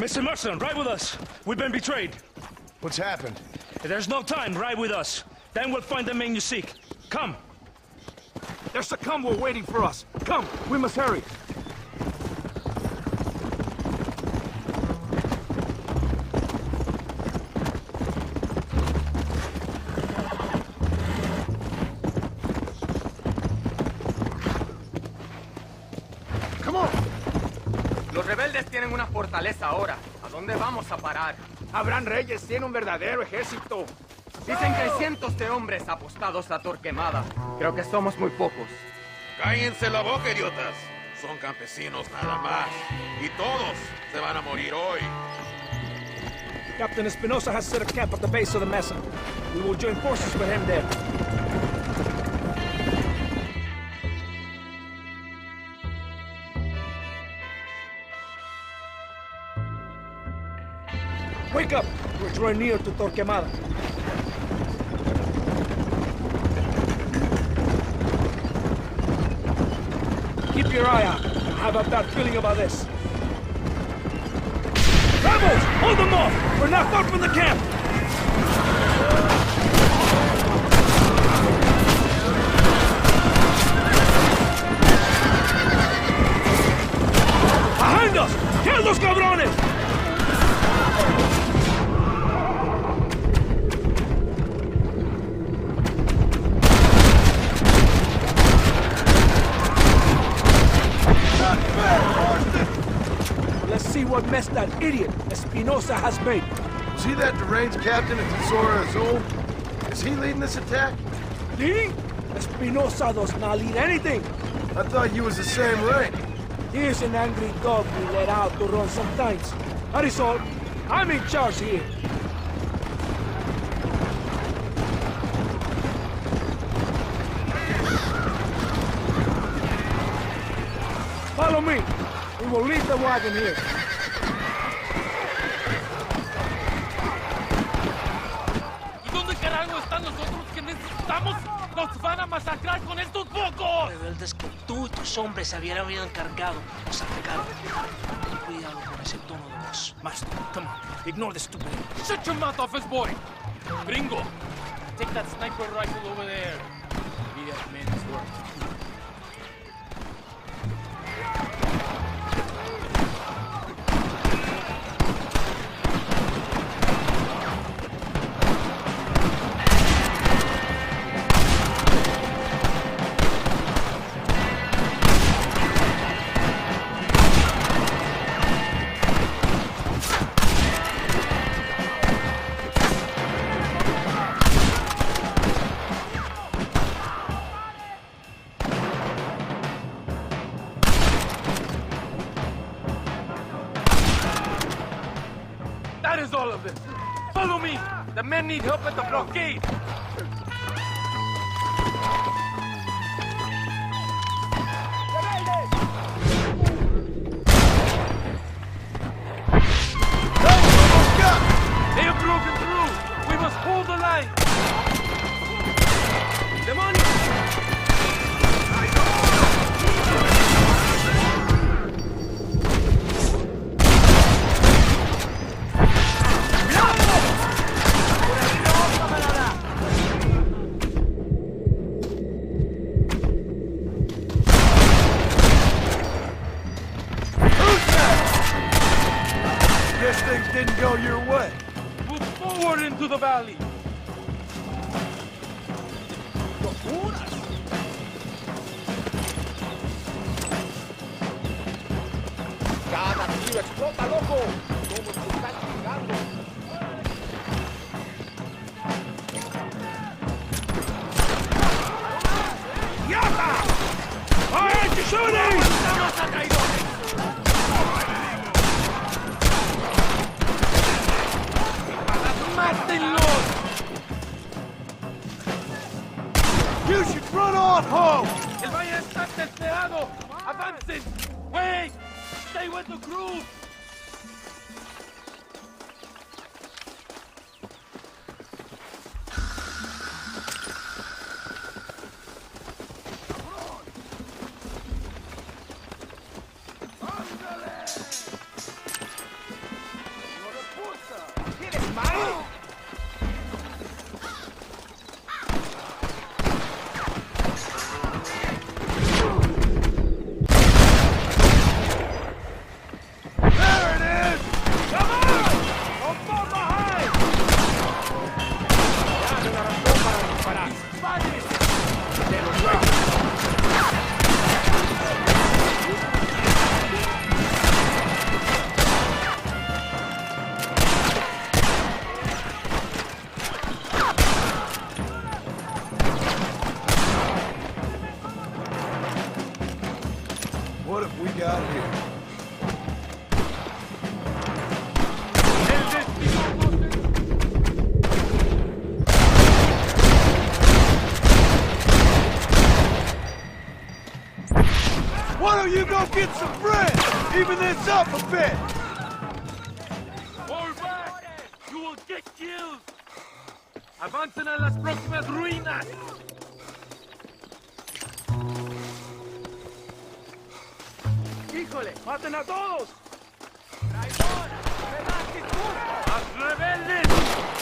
Mr. Marston, ride with us. We've been betrayed. What's happened? There's no time. Ride with us. Then we'll find the men you seek. Come. There's a convoy waiting for us. Come, we must hurry. Los rebeldes tienen una fortaleza ahora. ¿A dónde vamos a parar? Abraham Reyes tiene un verdadero ejército. Dicen que hay cientos de hombres apostados a Torquemada. Creo que somos muy pocos. Cállense la boca, idiotas. Son campesinos nada más. Y todos se van a morir hoy. Captain Espinosa has set a camp at the base of the mesa. We will join forces with him there. Wake up! We're drawing near to Torquemada. Keep your eye out. I have a bad feeling about this. Rebels! Hold them off! We're not far from the camp! Behind us! Kill those cabrones! Let's see what mess that idiot Espinosa has made. Was he that deranged captain at Tesoro Azul? Is he leading this attack? Leading? Espinosa does not lead anything. I thought you was the same rank. He is an angry dog we let out to run sometimes. That is all. I'm in charge here. Follow me. We will leave the wagon here. ¿Y dónde carajo están los otros que necesitamos? ¡Nos van a masacrar con estos pocos! Rebeldes que tú y tus hombres se habían encargado nos atacaron. Ten cuidado con ese tono de voz. Master, come on. Ignore the stupid. Shut your mouth, office boy! Gringo, take that sniper rifle over there. Be that man's work. That is all of them. Follow me. The men need help at the blockade. They have broken through. We must hold the line. Demonios! Guess things didn't go your way. Move forward into the valley. Cada tiro explota, loco. ¿Cómo se están chingando? ¡Yata! ¡Why aren't you shooting? ¡Estamos a traidores! ¡Mátenlos! You should run on home! ¡El valle está testeado! ¡Avancen! ¡Wait! ¡Stay with the crew! What have we got here? Why don't you go get some bread? Even this up a bit! Fall back! You will get killed! Avancen a las próximas ruinas! ¡Híjole! ¡Maten a todos! ¡Traidor! ¡Los rebeldes!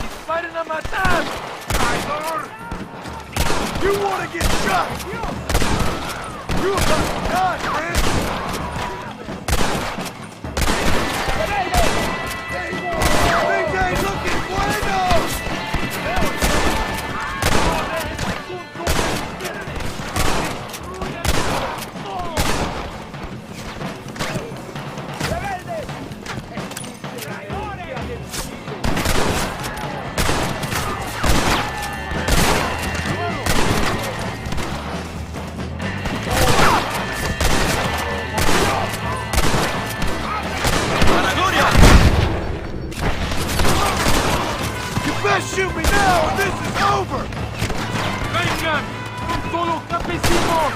¡Disparen a matar! ¡Traidor! You wanna get shot! You about to die, man! Things ain't looking bueno! Shoot me now or this is over! ¡Vengan! ¡Son solo campesinos!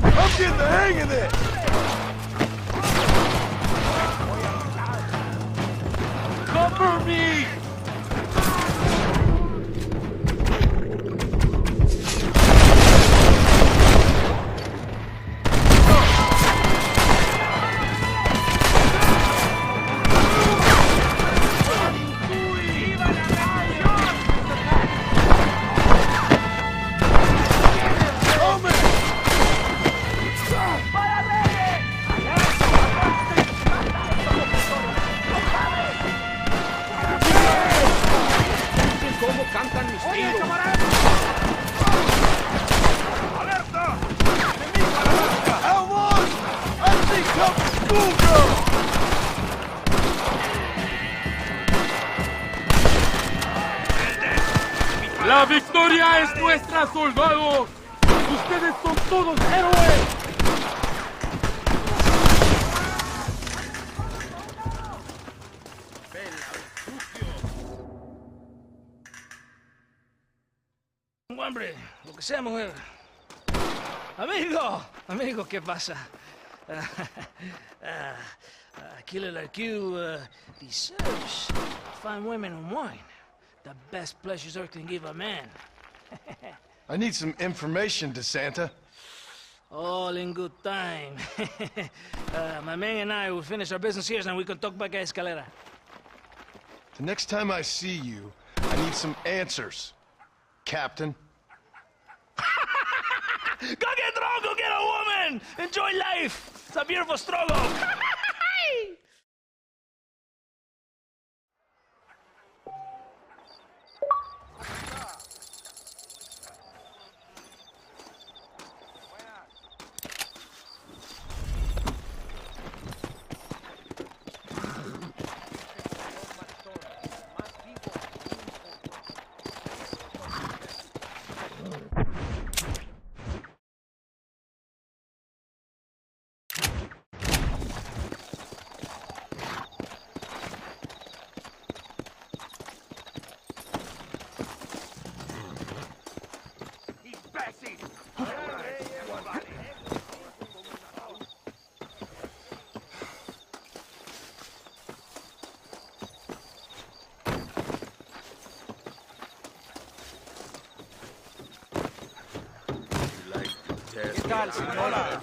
I'm getting the hang of this! Cover me! ¡La victoria es nuestra, soldados! ¡Ustedes son todos héroes! Hombre, lo que sea, mujer. Amigo, ¿qué pasa? Killer like you deserves fine women and wine. The best pleasures Earth can give a man. I need some information, DeSanta. All in good time. My man and I will finish our business here and we can talk back at Escalera. The next time I see you, I need some answers, Captain. Go get drunk, go get a woman! Enjoy life! It's a beautiful struggle! ¿Qué tal, señora?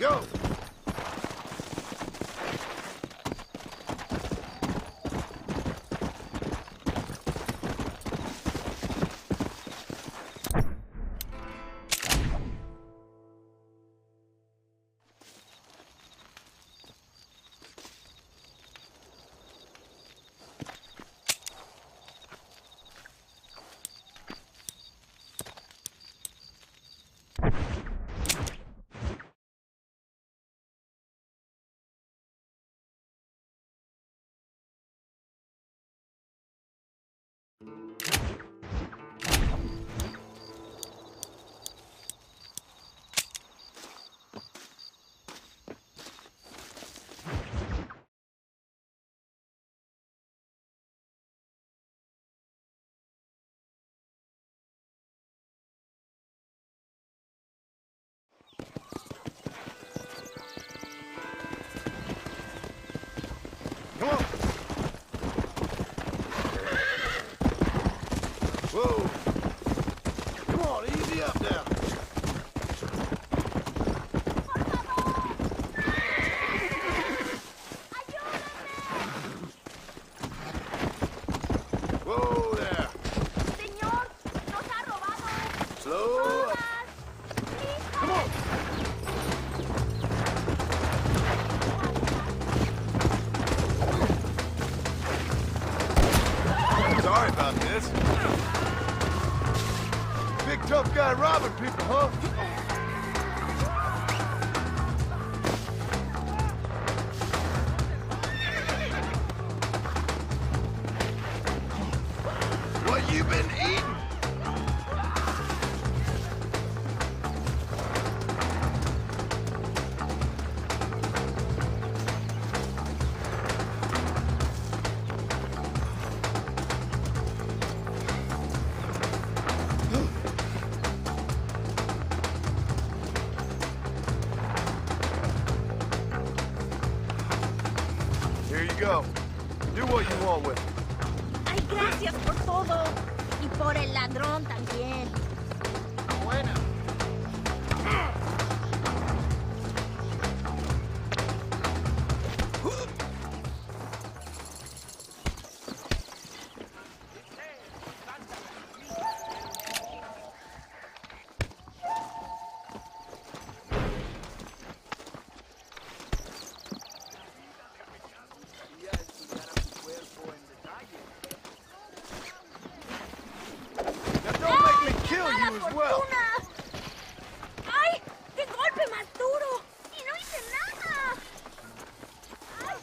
go! Come on! Whoa! Come on, easy up now. Whoa there! Señor, nos ha robado. Slow up. Come on! Sorry about this. Big tough guy robbing people, huh? What you been eating? Here you go. Do what you want with it. Ay, gracias por todo. Y por el ladrón también. Buena. Kill you as well. ¡Ay! ¡Qué golpe más duro! ¡Y no hice nada! ¡Ay!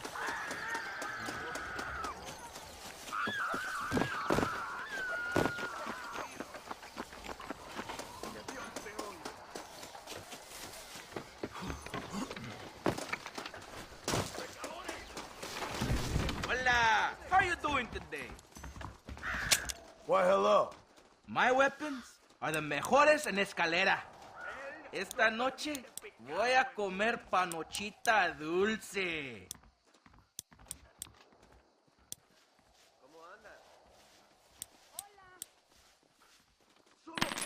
Hola! How are you doing today? Why, hello. My weapons are the mejores en escalera. Esta noche voy a comer panochita dulce.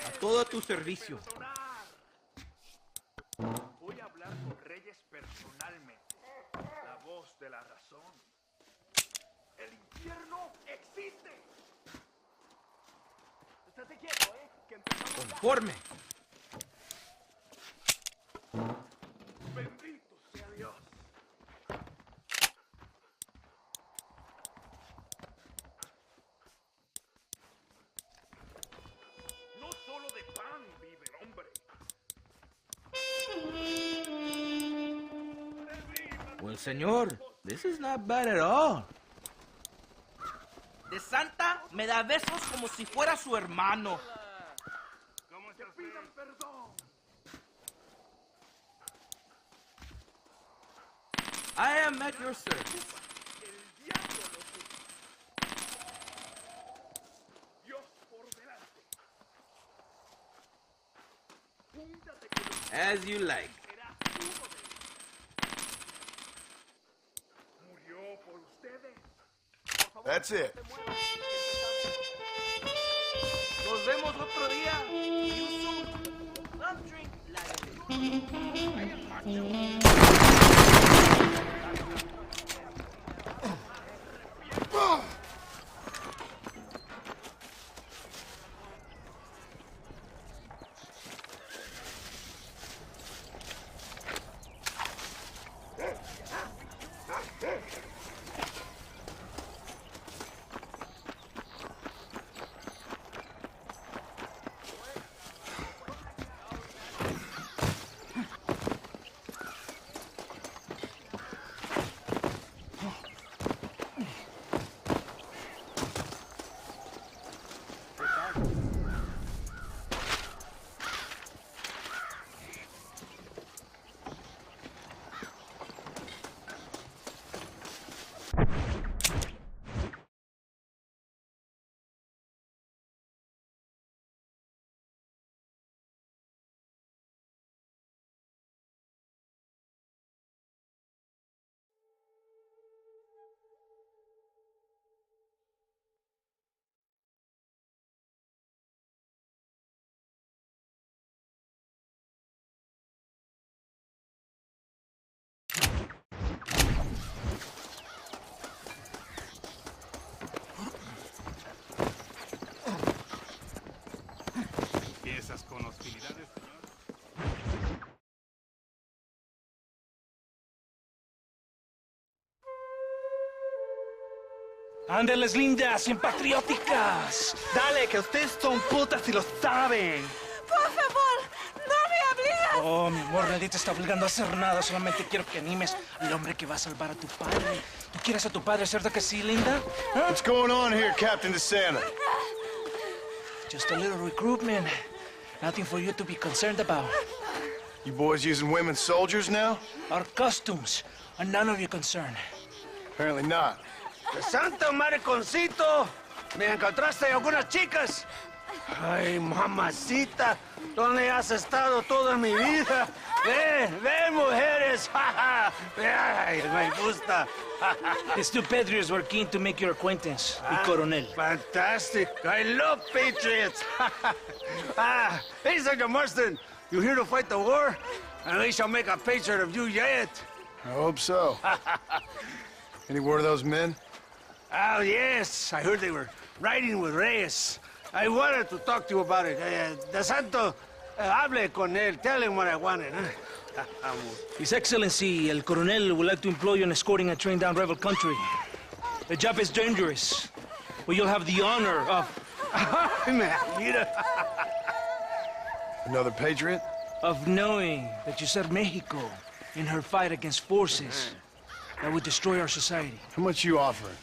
A todo tu servicio. Voy a hablar con Reyes personalmente. La voz de la razón. El infierno existe. Estate quieto, que empezamos. Conforme. Bendito sea Dios. No solo de pan vive el hombre. Well, señor, this is not bad at all. De Santa me da besos como si fuera su hermano. Que pidan perdón. I am at your service. El diablo lo puso. Dios por delante. Júntate con los As you like. serás uno de ellos. Murió por ustedes. Por favor, That's it. no te muevas. Nos vemos otro día. You soon. Don't drink like Con hostilidades, señor. Ándeles, lindas, bien patrióticas. Dale, que ustedes son putas y lo saben. Por favor, no me obligas. Oh, mi amor, nadie te está obligando a hacer nada. Solamente quiero que animes al hombre que va a salvar a tu padre. ¿Tú quieres a tu padre, cierto que sí, linda? ¿Ah? What's going on here, Captain DeSanta? Just a little recruitment. Nothing for you to be concerned about. You boys using women soldiers now? Our costumes are none of your concern. Apparently not. ¡Santo mariconcito! ¿Me encontraste algunas chicas? Ay, mamacita, ¿dónde has estado toda mi vida? Ven, mujeres. Ay, me gusta. These two patriots were keen to make your acquaintance, el coronel. Fantastic. I love patriots. Hey, Sergeant Marston, you here to fight the war? And we shall make a patriot of you yet. I hope so. Any word of those men? Oh, yes. I heard they were riding with Reyes. I wanted to talk to you about it. De Santo, hable con él. Tell him what I wanted. His Excellency, el coronel, would like to employ you in escorting a train down rebel country. The job is dangerous, but you'll have the honor of... Another patriot? Of knowing that you served Mexico in her fight against forces that would destroy our society. How much you offering?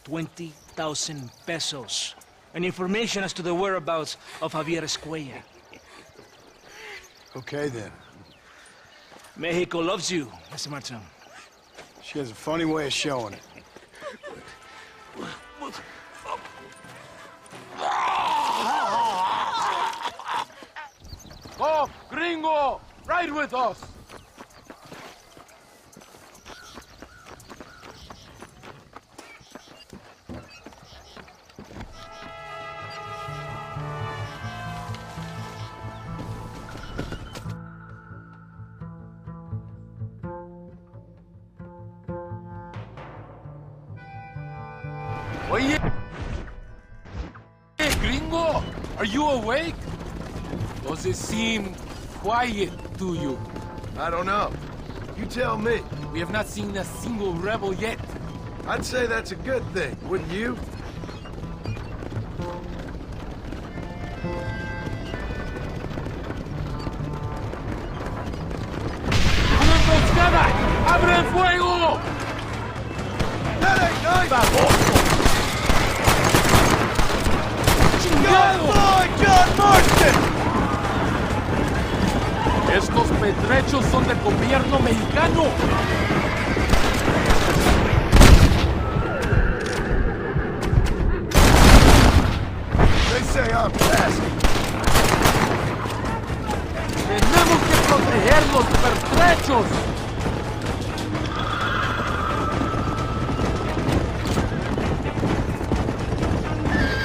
20,000 pesos. And information as to the whereabouts of Javier Escuella. Okay, then. Mexico loves you, Mr. Martin. She has a funny way of showing it. Oh, gringo! Ride with us! Oye, gringo, are you awake? Does it seem quiet to you? I don't know. You tell me. We have not seen a single rebel yet. I'd say that's a good thing, wouldn't you? ¡Una emboscada! ¡Abre fuego! That ain't nice! ¡Baboso! ¡Chingado! John Marston! Estos petrechos son del gobierno mexicano. They say I'm passing. Tenemos que proteger los pertrechos.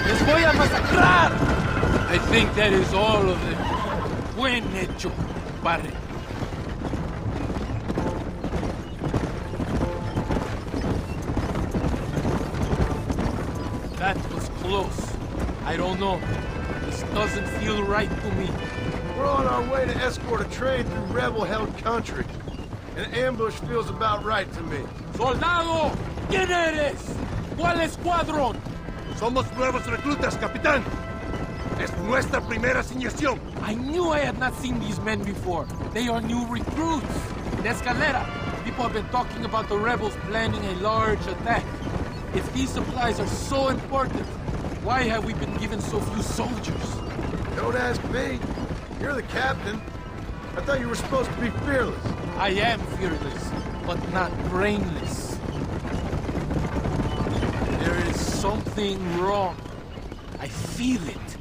¡Les voy a masacrar! I think that is all of them. Buen hecho, compadre. That was close. I don't know. This doesn't feel right to me. We're on our way to escort a train through rebel-held country. An ambush feels about right to me. ¡Soldado! ¿Quién eres? ¿Cuál escuadrón? Somos nuevos reclutas, capitán. Es nuestra primera asignación. I knew I had not seen these men before. They are new recruits. In Escalera, people have been talking about the rebels planning a large attack. If these supplies are so important, why have we been given so few soldiers? Don't ask me. You're the captain. I thought you were supposed to be fearless. I am fearless, but not brainless. There is something wrong. I feel it.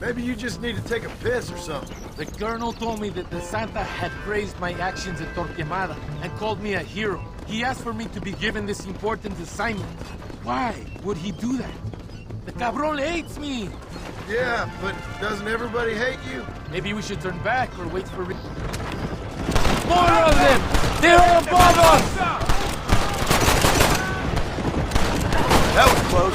Maybe you just need to take a piss or something. The colonel told me that the Santa had praised my actions at Torquemada and called me a hero. He asked for me to be given this important assignment. Why would he do that? The cabron hates me! Yeah, but doesn't everybody hate you? Maybe we should turn back or wait for... More of them! They're above us! That was close.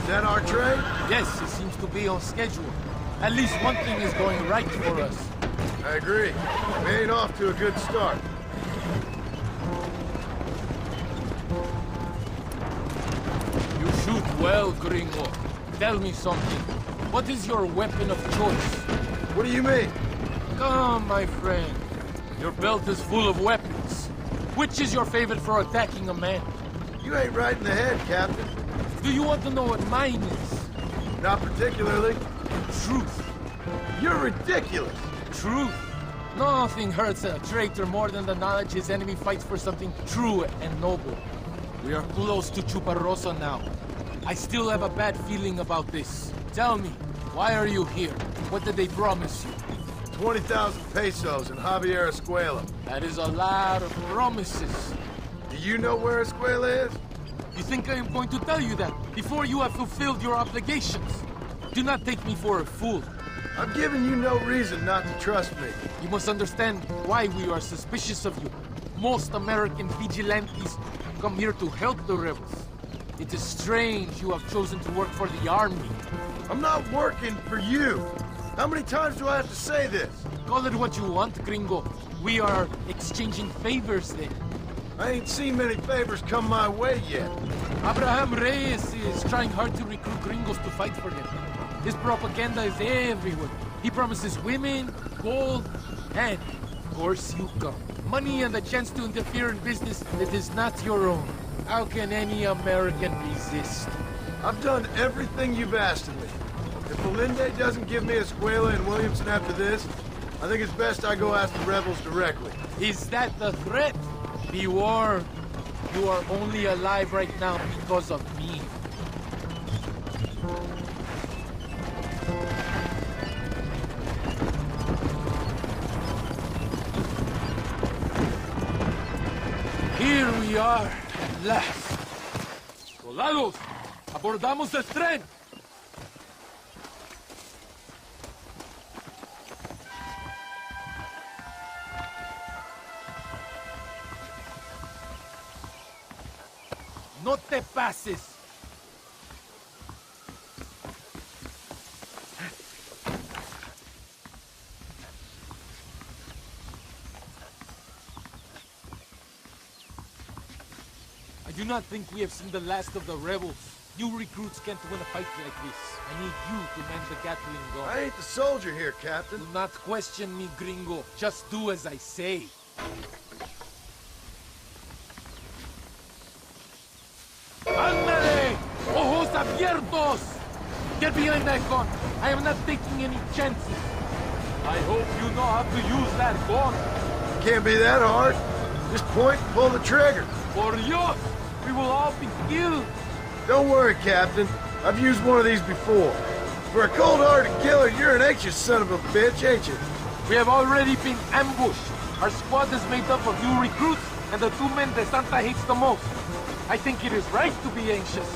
Is that our train? Yes, it seems to be on schedule. At least one thing is going right for us. I agree. We ain't off to a good start. You shoot well, Gringo. Tell me something. What is your weapon of choice? What do you mean? Come, my friend. Your belt is full of weapons. Which is your favorite for attacking a man? You ain't right in the head, Captain. Do you want to know what mine is? Not particularly. Truth. You're ridiculous. Truth. Nothing hurts a traitor more than the knowledge his enemy fights for something true and noble. We are close to Chuparrosa now. I still have a bad feeling about this. Tell me, why are you here? What did they promise you? 20,000 pesos in Javier Escuela. That is a lot of promises. Do you know where Escuela is? You think I am going to tell you that before you have fulfilled your obligations? Do not take me for a fool. I'm giving you no reason not to trust me. You must understand why we are suspicious of you. Most American vigilantes come here to help the rebels. It is strange you have chosen to work for the army. I'm not working for you. How many times do I have to say this? Call it what you want, Gringo. We are exchanging favors then. I ain't seen many favors come my way yet. Abraham Reyes is trying hard to recruit gringos to fight for him. His propaganda is everywhere. He promises women, gold, and, of course, you come. Money and the chance to interfere in business that is not your own. How can any American resist? I've done everything you've asked of me. If Belinde doesn't give me Escuela and Williamson after this, I think it's best I go ask the rebels directly. Is that the threat? Be warned. You are only alive right now because of me. Here we are, at last. Soldados, abordamos el tren. No te pases. I do not think we have seen the last of the rebels. You recruits can't win a fight like this. I need you to man the Gatling gun. I ain't the soldier here, Captain. Do not question me, gringo. Just do as I say. ¡Ándale! ¡Ojos abiertos! Get behind that gun. I am not taking any chances. I hope you know how to use that gun. Can't be that hard. Just point and pull the trigger. Por Dios! We will all be killed. Don't worry, Captain. I've used one of these before. For a cold-hearted killer, you're an anxious son of a bitch, ain't you? We have already been ambushed. Our squad is made up of new recruits and the two men that Santa hates the most. I think it is right to be anxious.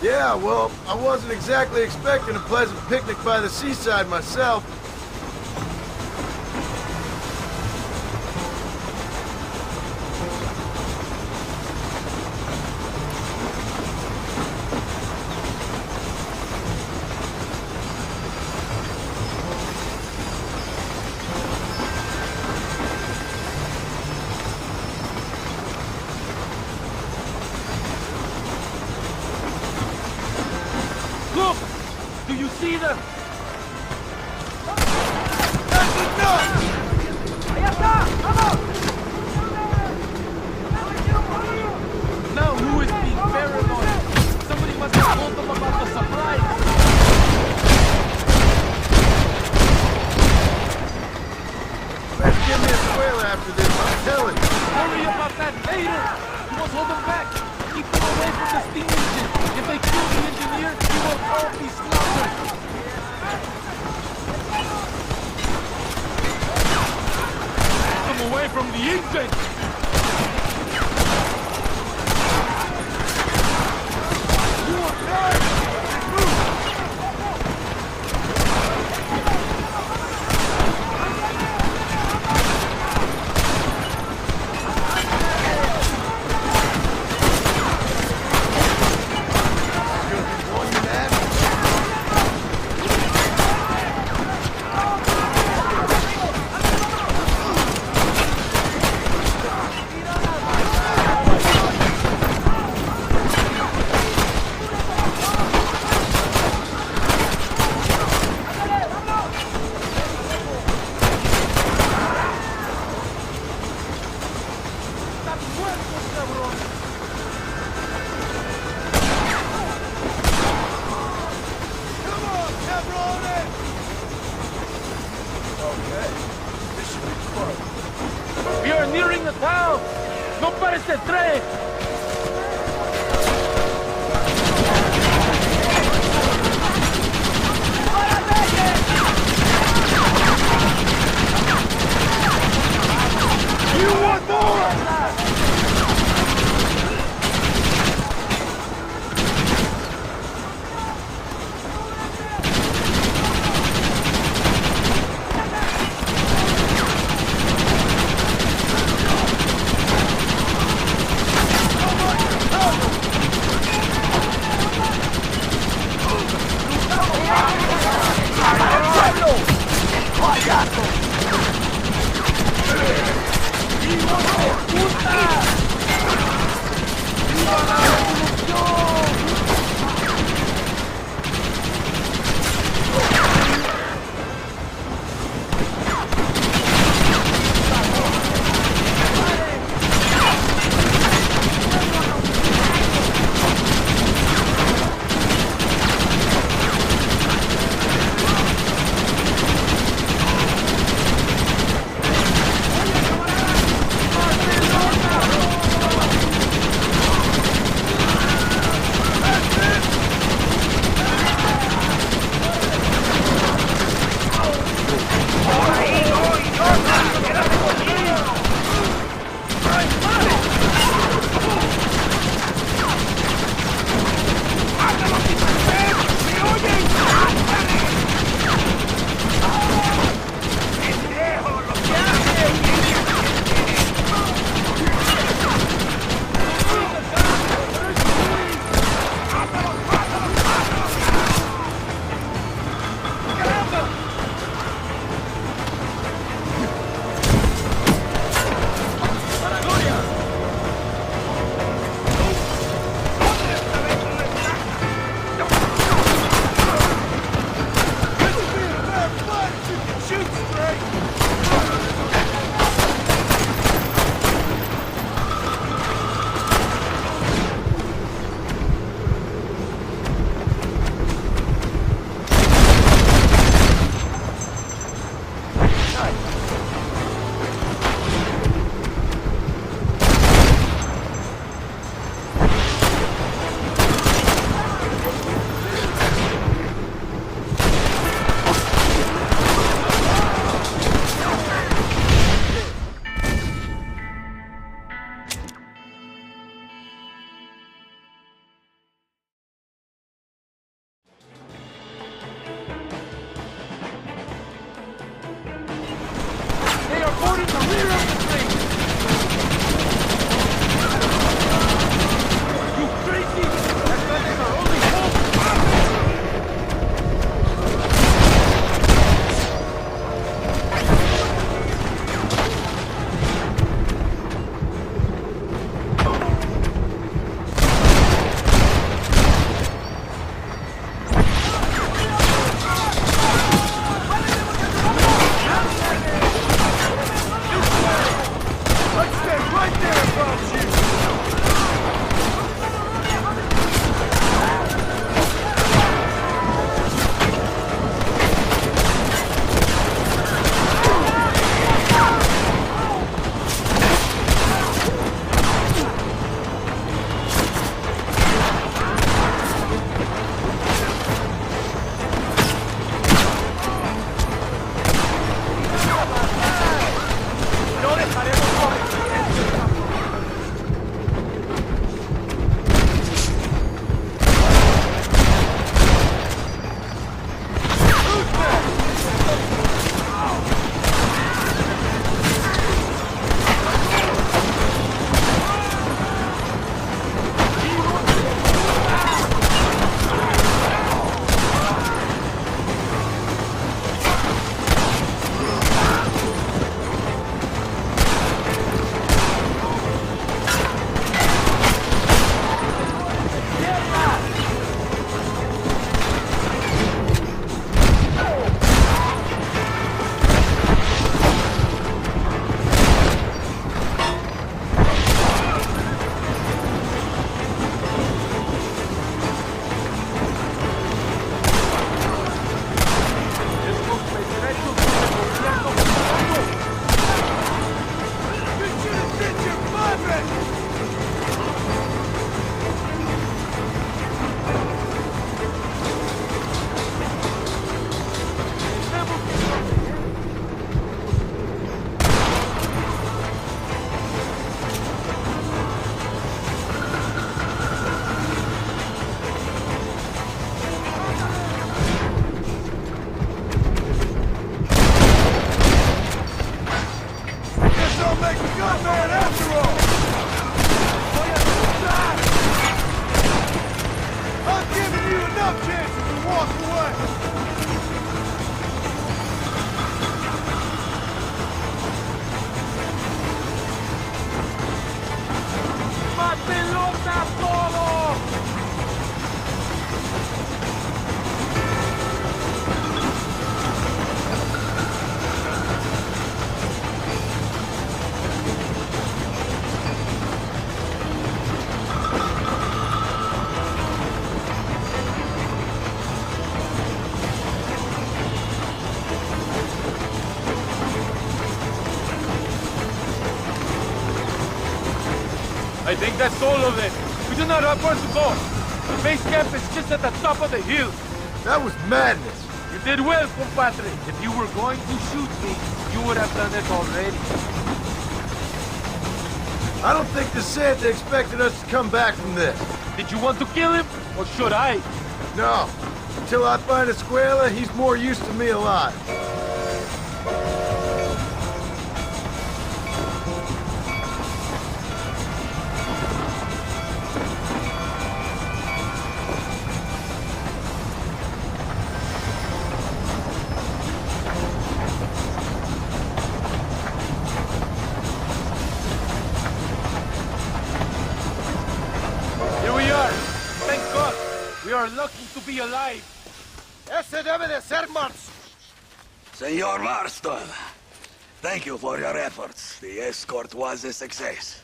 Yeah, well, I wasn't exactly expecting a pleasant picnic by the seaside myself. Better give me a square after this, I'm telling you. Worry about that later. You must hold them back. Keep them away from the steam engine. If they kill the engineer, you will all be slaughtered. Keep them away from the engine. You are dead. We are nearing the town! No pares el tren! You want more? I'll make a good man after all! I'm giving you enough chances to walk away! ¡Mátenlos a todos! I think that's all of it. We do not have where to go. The base camp is just at the top of the hill. That was madness. You did well, compadre. If you were going to shoot me, you would have done it already. I don't think the Santa expected us to come back from this. Did you want to kill him, or should I? No. Until I find Escuela, he's more used to me alive. We are lucky to be alive. Ese debe de ser Marston. Senor Marston, thank you for your efforts. The escort was a success.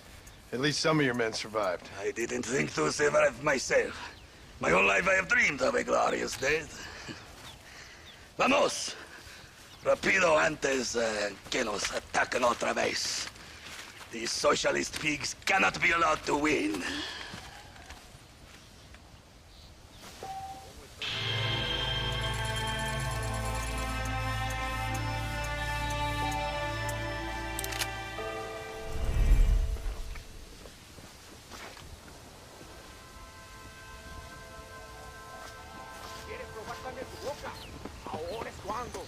At least some of your men survived. I didn't think to survive myself. My whole life I have dreamed of a glorious death. Vamos. Rapido antes que nos ataquen otra vez. These socialist pigs cannot be allowed to win. Ahora es cuando.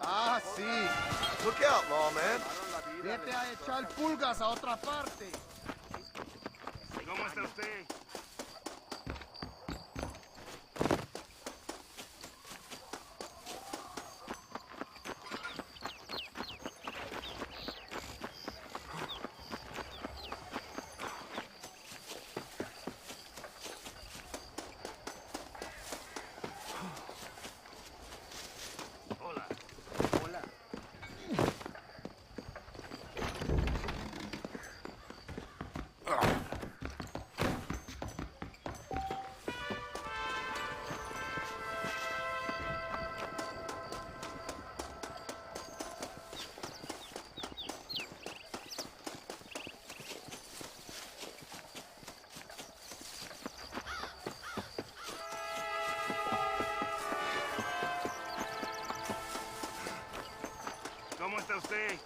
Ah, sí. Look out, lawman. Vete a echar pulgas a otra parte. ¿Cómo está usted? usted?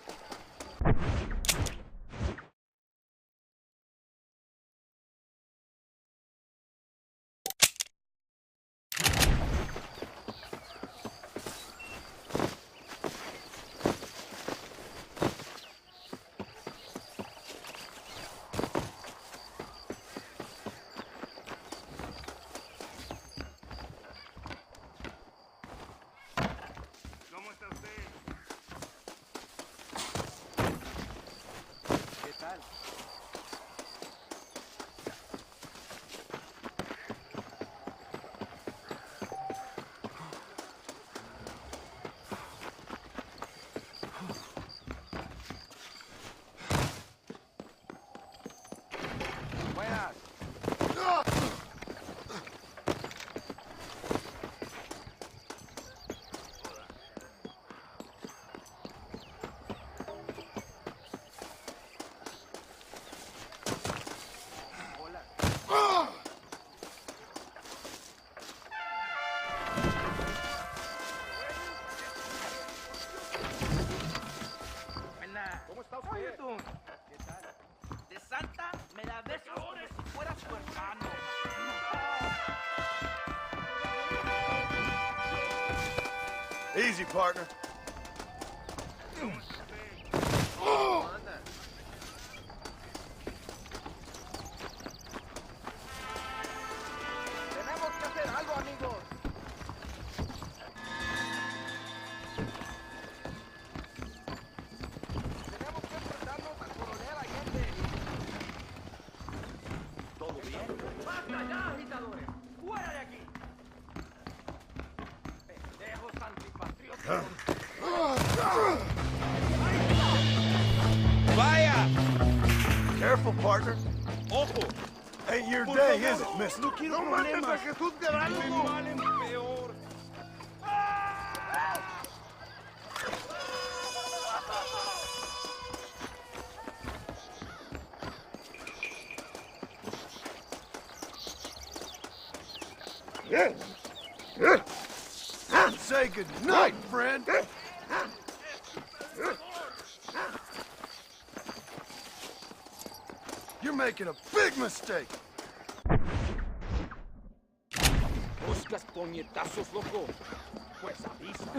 De Santa me la ves como si fuera su hermano. Easy, partner. Tenemos que hacer algo, amigos. Tenemos que enfrentarnos al coronel Allende. ¿Todo bien? ¡Basta ya, agitadores! ¡Fuera de aquí! ¡Pendejos antipatriotas! ¡Vaya! Careful, partner. ¡Ojo! Ain't your day, is it, mister? ¡No mates a Jesús Gerónimo! ¡Valen peor! Say good night, friend. You're making a big mistake. ¿Buscas puñetazos, loco? Pues avisa.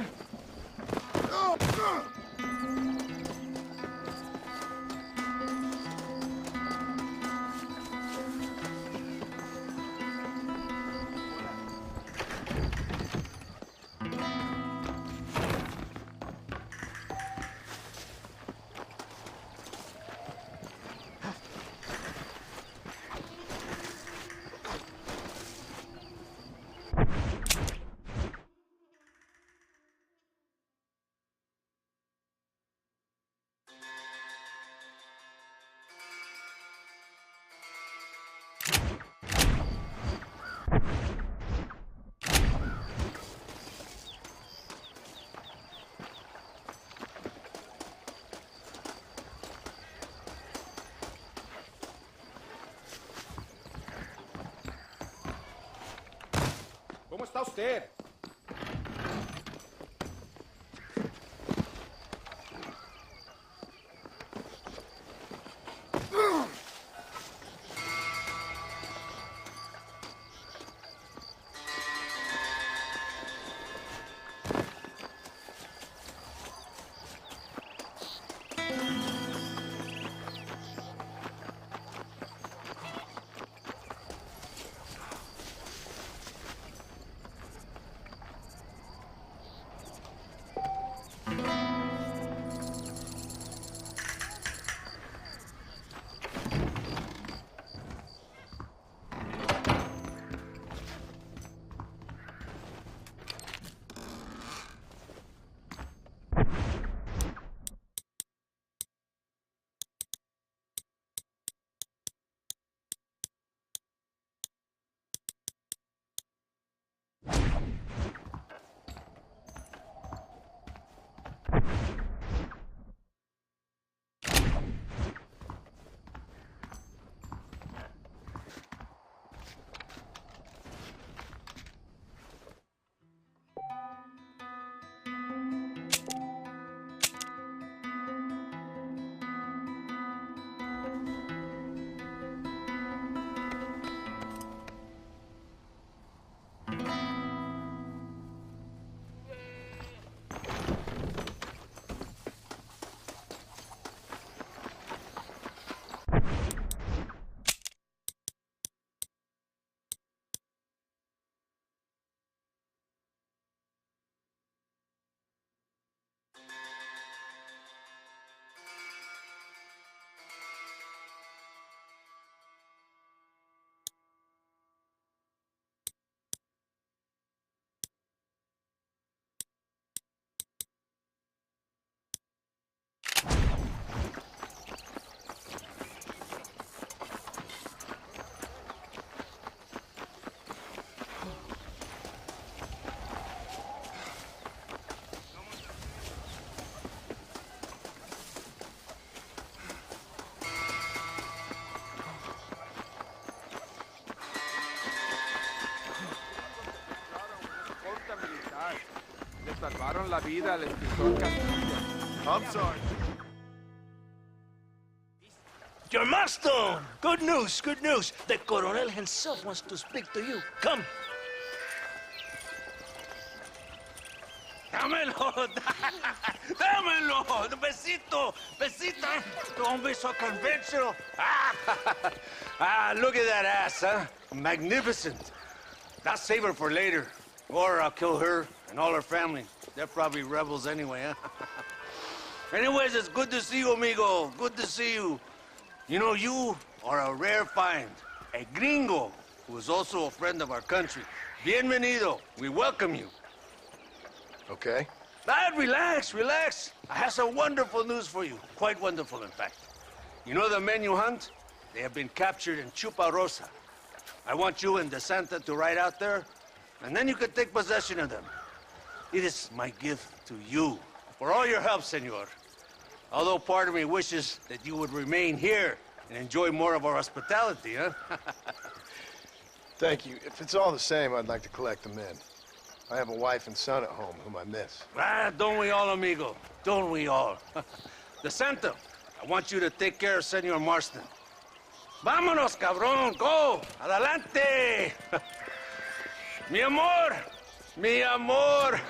¿Cómo está usted? dieron la vida al escritor Castilla. I'm sorry. Your milestone! Good news, good news. The Coronel himself wants to speak to you. Come. Dámelo! Dámelo! Besito! Besita! Don't be so conventional. Look at that ass, huh? Magnificent. I'll save her for later. Or I'll kill her and all her family. They're probably rebels anyway, huh? Anyways, it's good to see you, amigo. Good to see you. You know, you are a rare find. A gringo who is also a friend of our country. Bienvenido. We welcome you. Okay. Relax, relax. I have some wonderful news for you. Quite wonderful, in fact. You know the men you hunt? They have been captured in Chuparosa. I want you and DeSanta to ride out there, and then you can take possession of them. It is my gift to you for all your help, senor. Although part of me wishes that you would remain here and enjoy more of our hospitality, huh? Thank you. If it's all the same, I'd like to collect the men. I have a wife and son at home whom I miss. Don't we all, amigo? Don't we all? DeSanta, I want you to take care of Senor Marston. Vámonos, cabrón, go! Adelante! Mi amor! Mi amor!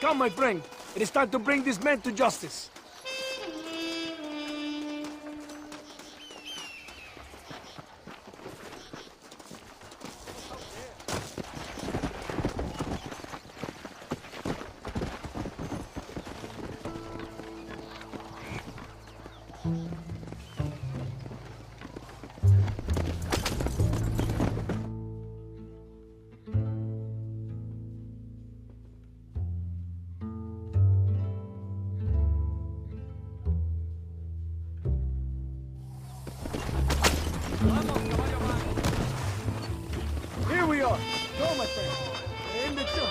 Come, my friend. It is time to bring these men to justice. Here we are. Go, my friend. In the jungle.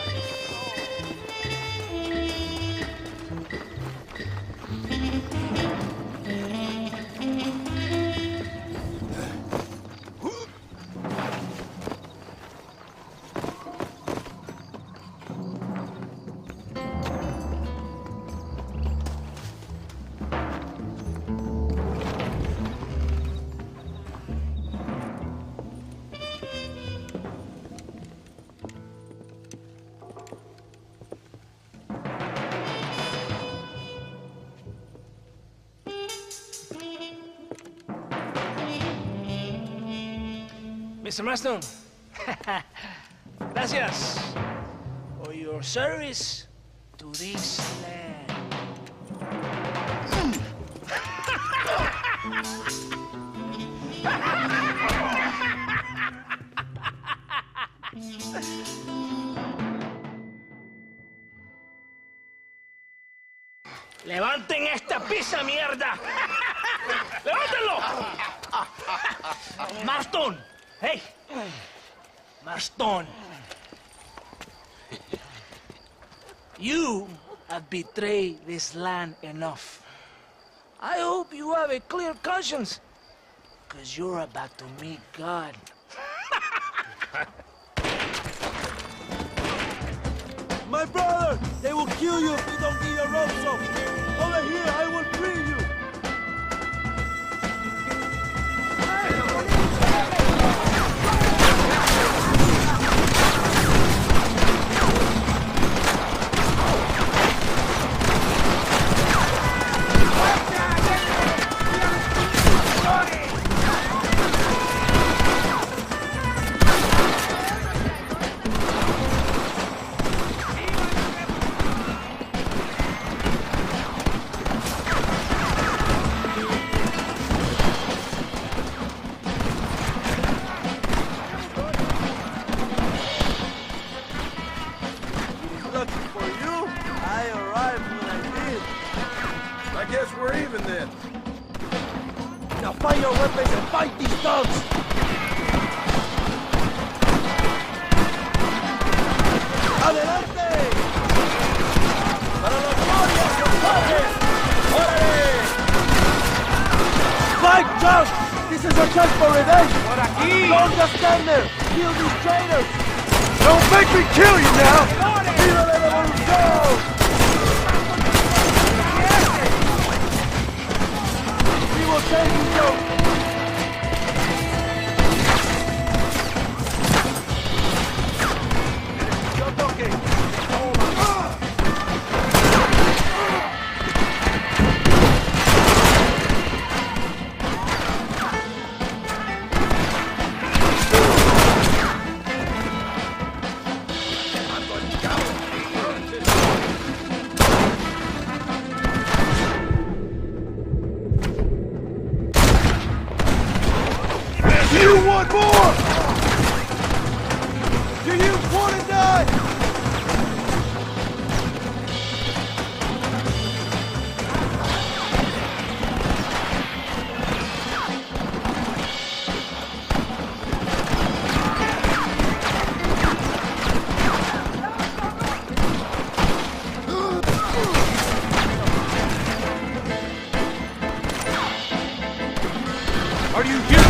Mr. Marston, gracias for your service to this land. ¡Levanten esta pizza, mierda! ¡Levántenlo! Marston! Hey! Marston! You have betrayed this land enough. I hope you have a clear conscience, because you're about to meet God. My brother! They will kill you if you don't get your ropes off! Over here, I will free you! Find your weapons and fight these dogs! ¡Adelante! ¡Para la gloria de los padres! ¡Órale! Fight, Josh! This is a chance for revenge! ¡Por aquí! Don't just stand there! Kill these traitors! Don't make me kill you now! ¡Viva la revolución! We will take you, Joe! You want more? Do you want to die? Are you here?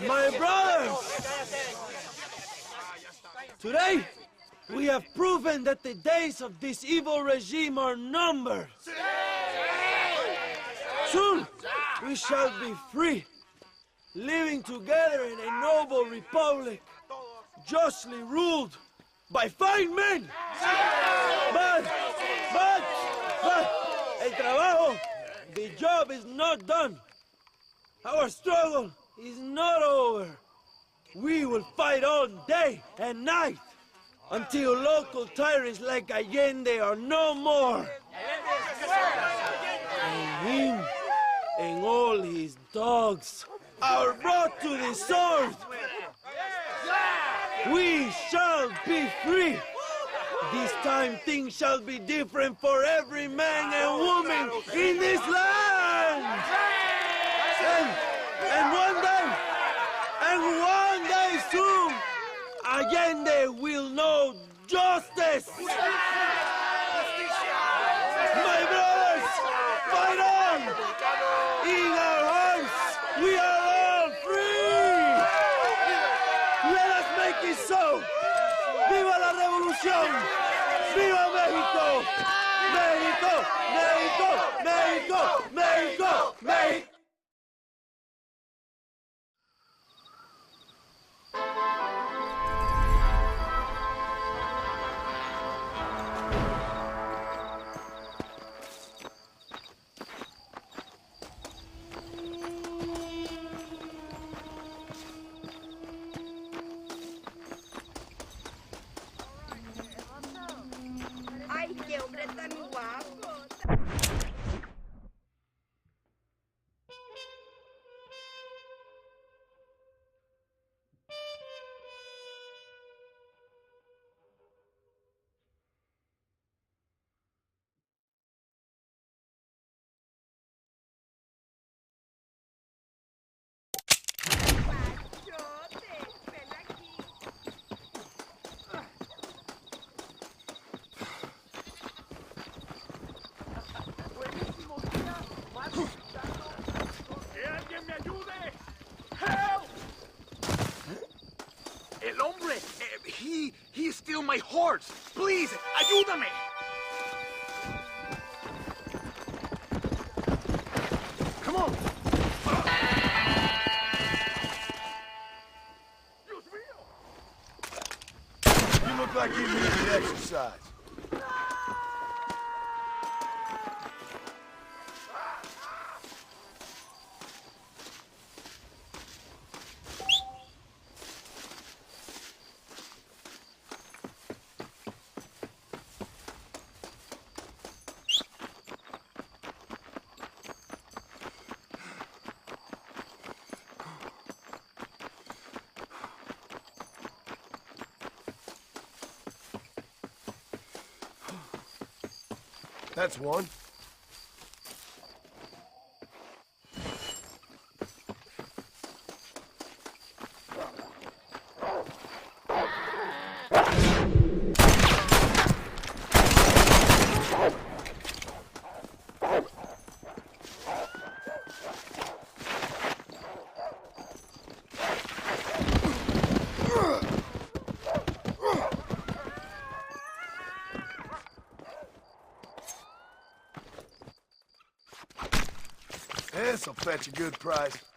My brothers! Today, we have proven that the days of this evil regime are numbered. Soon, we shall be free, living together in a noble republic, justly ruled by fine men. But, el trabajo, the job is not done. Our struggle is not over. We will fight all day and night until local tyrants like Allende are no more. And him and all his dogs are brought to the sword. We shall be free. This time things shall be different for every man and woman in this land. And one day soon, Allende will know justice. My brothers, fight on! In our hearts, we are all free. Let us make it so. ¡Viva la revolución! ¡Viva México! ¡México! ¡México! ¡México! ¡México! ¡México! Ay, qué hombre tan guapo. He stole my horse. Please, ayúdame. Come on. You look like you need exercise. That's one. This'll fetch a good price.